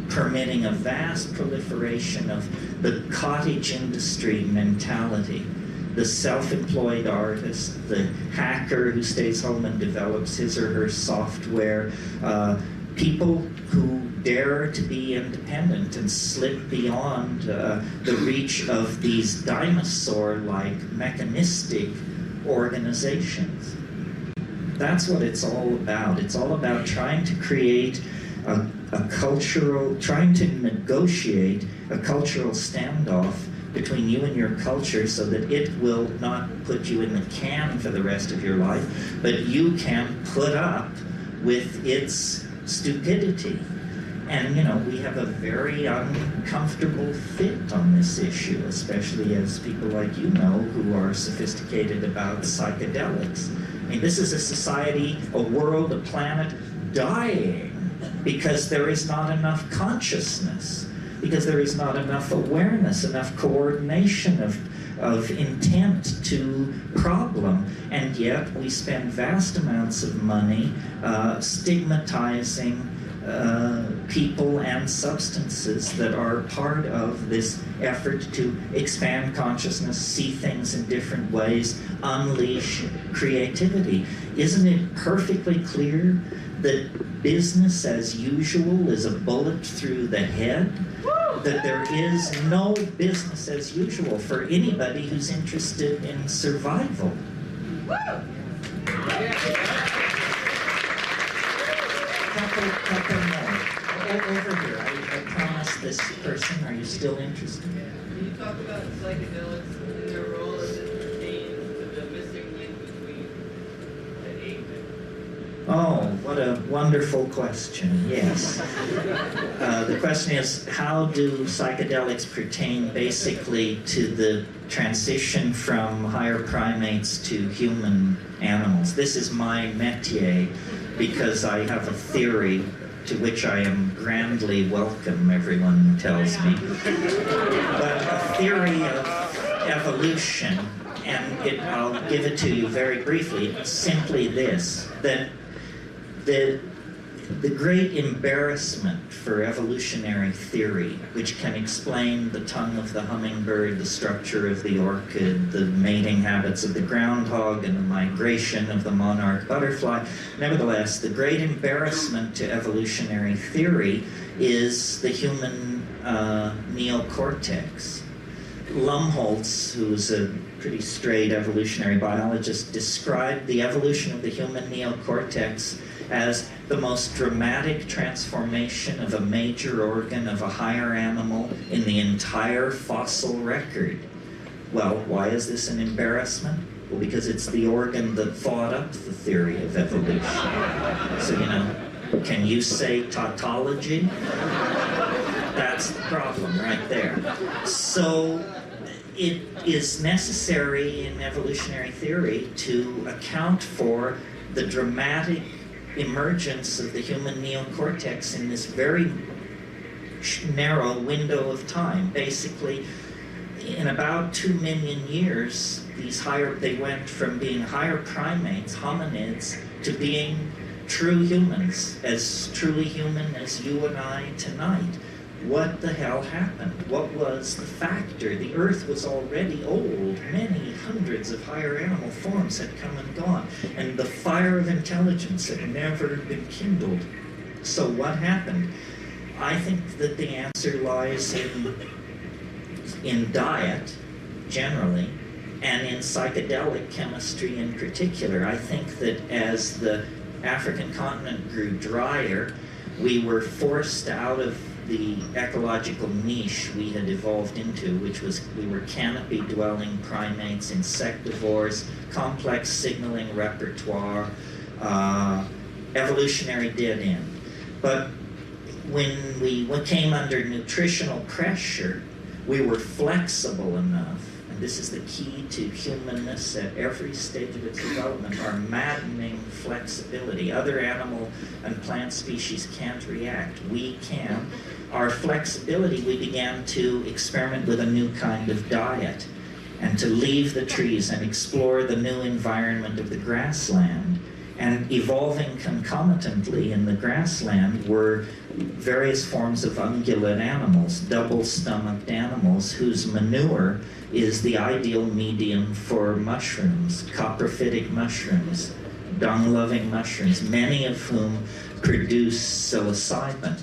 permitting a vast proliferation of the cottage industry mentality. The self-employed artist, the hacker who stays home and develops his or her software, people who dare to be independent and slip beyond the reach of these dinosaur-like mechanistic organizations. That's what it's all about. It's all about trying to create a cultural, trying to negotiate a cultural standoff between you and your culture so that it will not put you in the can for the rest of your life, but you can put up with its stupidity. And, you know, we have a very uncomfortable fit on this issue, especially as people like you know who are sophisticated about psychedelics. I mean, this is a society, a world, a planet dying because there is not enough consciousness, because there is not enough awareness, enough coordination of intent to problem, and yet we spend vast amounts of money stigmatizing people and substances that are part of this effort to expand consciousness, see things in different ways, unleash creativity. Isn't it perfectly clear that business as usual is a bullet through the head? That there is no business as usual for anybody who's interested in survival. Couple more. Over here, I promised this person. Are you still interested? Can you talk about psychedelics and their role as it pertains to the missing link between the ape and... Oh, what a wonderful question. Yes. The question is, how do psychedelics pertain basically to the transition from higher primates to human animals? This is my métier because I have a theory to which I am grandly welcome, everyone tells me. But a theory of evolution, and I'll give it to you very briefly, simply this, that The great embarrassment for evolutionary theory, which can explain the tongue of the hummingbird, the structure of the orchid, the mating habits of the groundhog, and the migration of the monarch butterfly, nevertheless, the great embarrassment to evolutionary theory is the human neocortex. Lumholtz, who's a pretty straight evolutionary biologist, described the evolution of the human neocortex as the most dramatic transformation of a major organ of a higher animal in the entire fossil record. Well, why is this an embarrassment? Well, because it's the organ that thought up the theory of evolution. So, you know, can you say tautology? That's the problem right there. So it is necessary in evolutionary theory to account for the dramatic emergence of the human neocortex in this very narrow window of time. Basically, in about 2 million years, they went from being higher primates, hominids, to being true humans, as truly human as you and I tonight. What the hell happened? What was the factor? The Earth was already old. Many hundreds of higher animal forms had come and gone, and the fire of intelligence had never been kindled. So what happened? I think that the answer lies in diet, generally, and in psychedelic chemistry in particular. I think that as the African continent grew drier, we were forced out of the ecological niche we had evolved into, which was we were canopy-dwelling primates, insectivores, complex signaling repertoire, evolutionary dead end. But when we came under nutritional pressure, we were flexible enough, and this is the key to humanness at every stage of its development, our maddening flexibility. Other animal and plant species can't react. We can. Our flexibility, we began to experiment with a new kind of diet and to leave the trees and explore the new environment of the grassland. And evolving concomitantly in the grassland were various forms of ungulate animals, double-stomached animals whose manure is the ideal medium for mushrooms, coprophytic mushrooms, dung-loving mushrooms, many of whom produce psilocybin.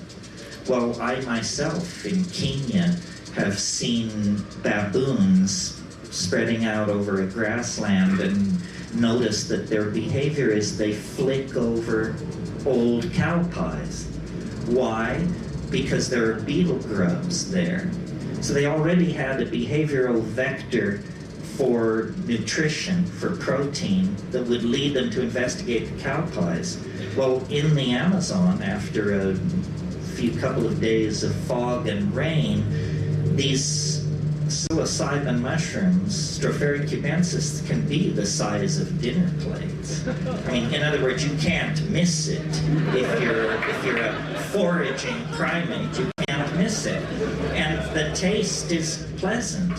Well, I myself in Kenya have seen baboons spreading out over a grassland and notice that their behavior is they flick over old cow pies. Why? Because there are beetle grubs there. So they already had a behavioral vector for nutrition, for protein, that would lead them to investigate the cow pies. Well, in the Amazon, after a couple of days of fog and rain, these psilocybin mushrooms, Stropharia cubensis, can be the size of dinner plates. I mean, in other words, you can't miss it. If you're a foraging primate, you can't miss it. And the taste is pleasant.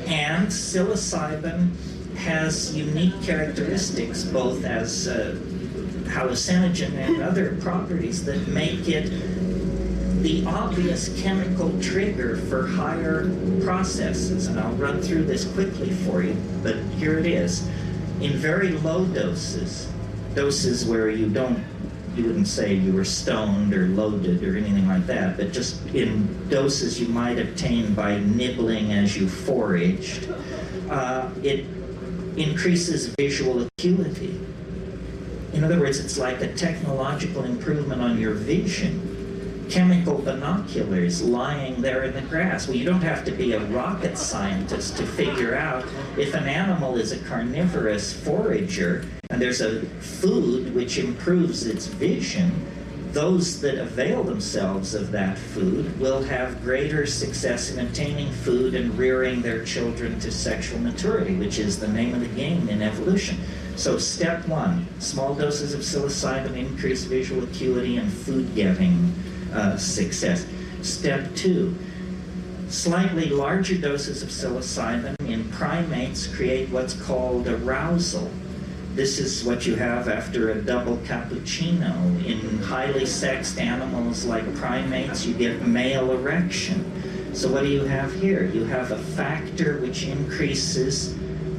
And psilocybin has unique characteristics, both as hallucinogen and other properties that make it the obvious chemical trigger for higher processes. And I'll run through this quickly for you, but here it is. In very low doses, doses where you wouldn't say you were stoned or loaded or anything like that, but just in doses you might obtain by nibbling as you foraged, it increases visual acuity. In other words, it's like a technological improvement on your vision. Chemical binoculars lying there in the grass. Well, you don't have to be a rocket scientist to figure out if an animal is a carnivorous forager and there's a food which improves its vision, those that avail themselves of that food will have greater success in obtaining food and rearing their children to sexual maturity, which is the name of the game in evolution. So step one, small doses of psilocybin increase visual acuity and food-getting success. Step two, slightly larger doses of psilocybin in primates create what's called arousal. This is what you have after a double cappuccino. In highly sexed animals like primates, you get male erection. So what do you have here? You have a factor which increases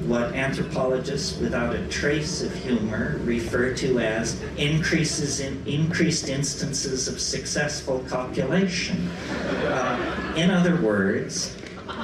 what anthropologists without a trace of humor refer to as increased instances of successful copulation. In other words,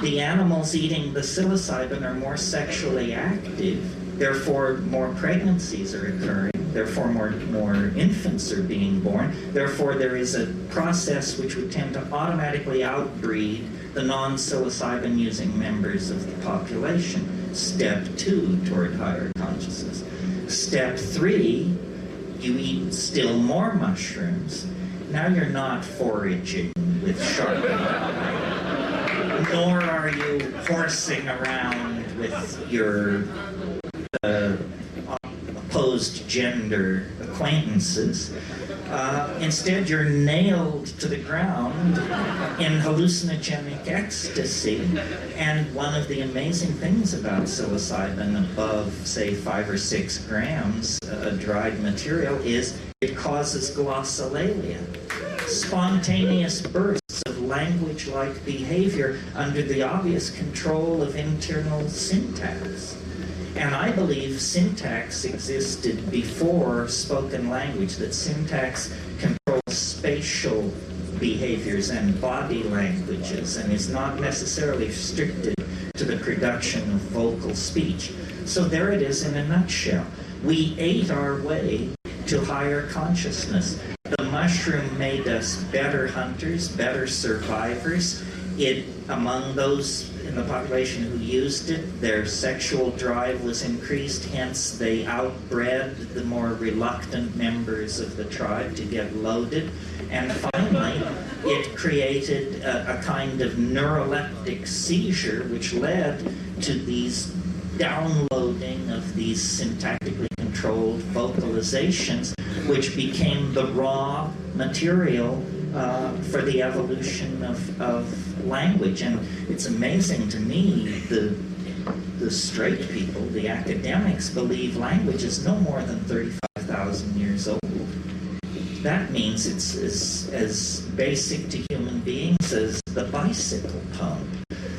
the animals eating the psilocybin are more sexually active, therefore more pregnancies are occurring, therefore more infants are being born, therefore there is a process which would tend to automatically outbreed the non-psilocybin using members of the population. Step 2 toward higher consciousness. Step 3, you eat still more mushrooms. Now you're not foraging with sharp nor are you horsing around with your opposed gender acquaintances. Instead, you're nailed to the ground in hallucinogenic ecstasy. And one of the amazing things about psilocybin above, say, 5 or 6 grams, a dried material, is it causes glossolalia, spontaneous bursts of language-like behavior under the obvious control of internal syntax. And I believe syntax existed before spoken language, that syntax controls spatial behaviors and body languages and is not necessarily restricted to the production of vocal speech. So there it is in a nutshell. We ate our way to higher consciousness. The mushroom made us better hunters, better survivors. Among those in the population who used it, their sexual drive was increased, hence they outbred the more reluctant members of the tribe to get loaded. And finally, it created a kind of neuroleptic seizure which led to these downloading of these syntactically controlled vocalizations, which became the raw material for the evolution of language. And it's amazing to me, the straight people, the academics, believe language is no more than 35,000 years old. That means it's as basic to human beings as the bicycle pump.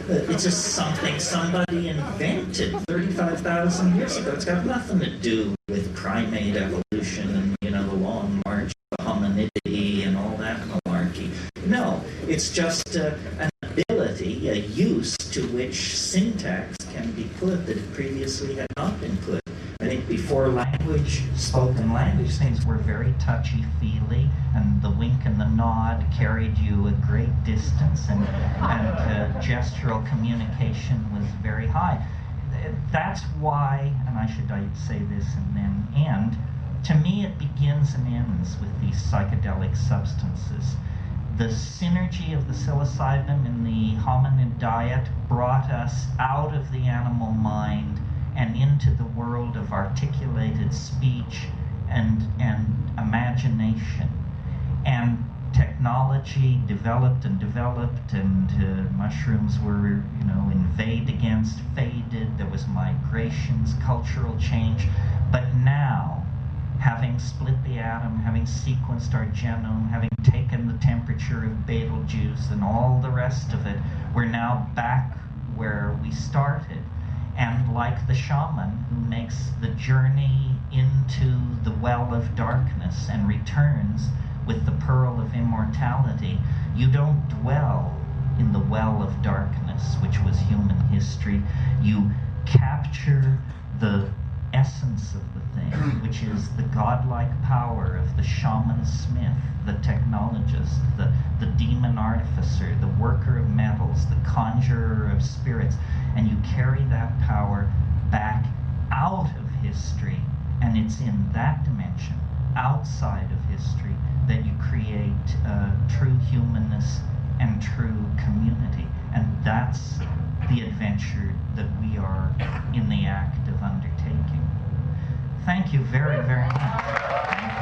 It's just something somebody invented 35,000 years ago. It's got nothing to do with primate evolution and, you know, the long march of hominidity and all that malarkey. No, it's just an ability, a use to which syntax can be put that previously had not been put. I think before language, spoken language, things were very touchy-feely, and the wink and the nod carried you a great distance, and gestural communication was very high. That's why, and I should say this and then end, to me it begins and ends with these psychedelic substances. The synergy of the psilocybin in the hominid diet brought us out of the animal mind and into the world of articulated speech and imagination. And technology developed and developed, and mushrooms were, you know, inveighed against, faded, there was migrations, cultural change. But now, having split the atom, having sequenced our genome, having taken the temperature of Betelgeuse and all the rest of it, we're now back where we started. And like the shaman who makes the journey into the well of darkness and returns with the pearl of immortality, you don't dwell in the well of darkness, which was human history. You capture the essence of the thing, which is the godlike power of the shaman smith, the technologist, the demon artificer, the worker of metals, the conjurer of spirits, and you carry that power back out of history, and it's in that dimension, outside of history, that you create true humanness and true community. And that's the adventure that we are in the act of undertaking. Thank you very, very much.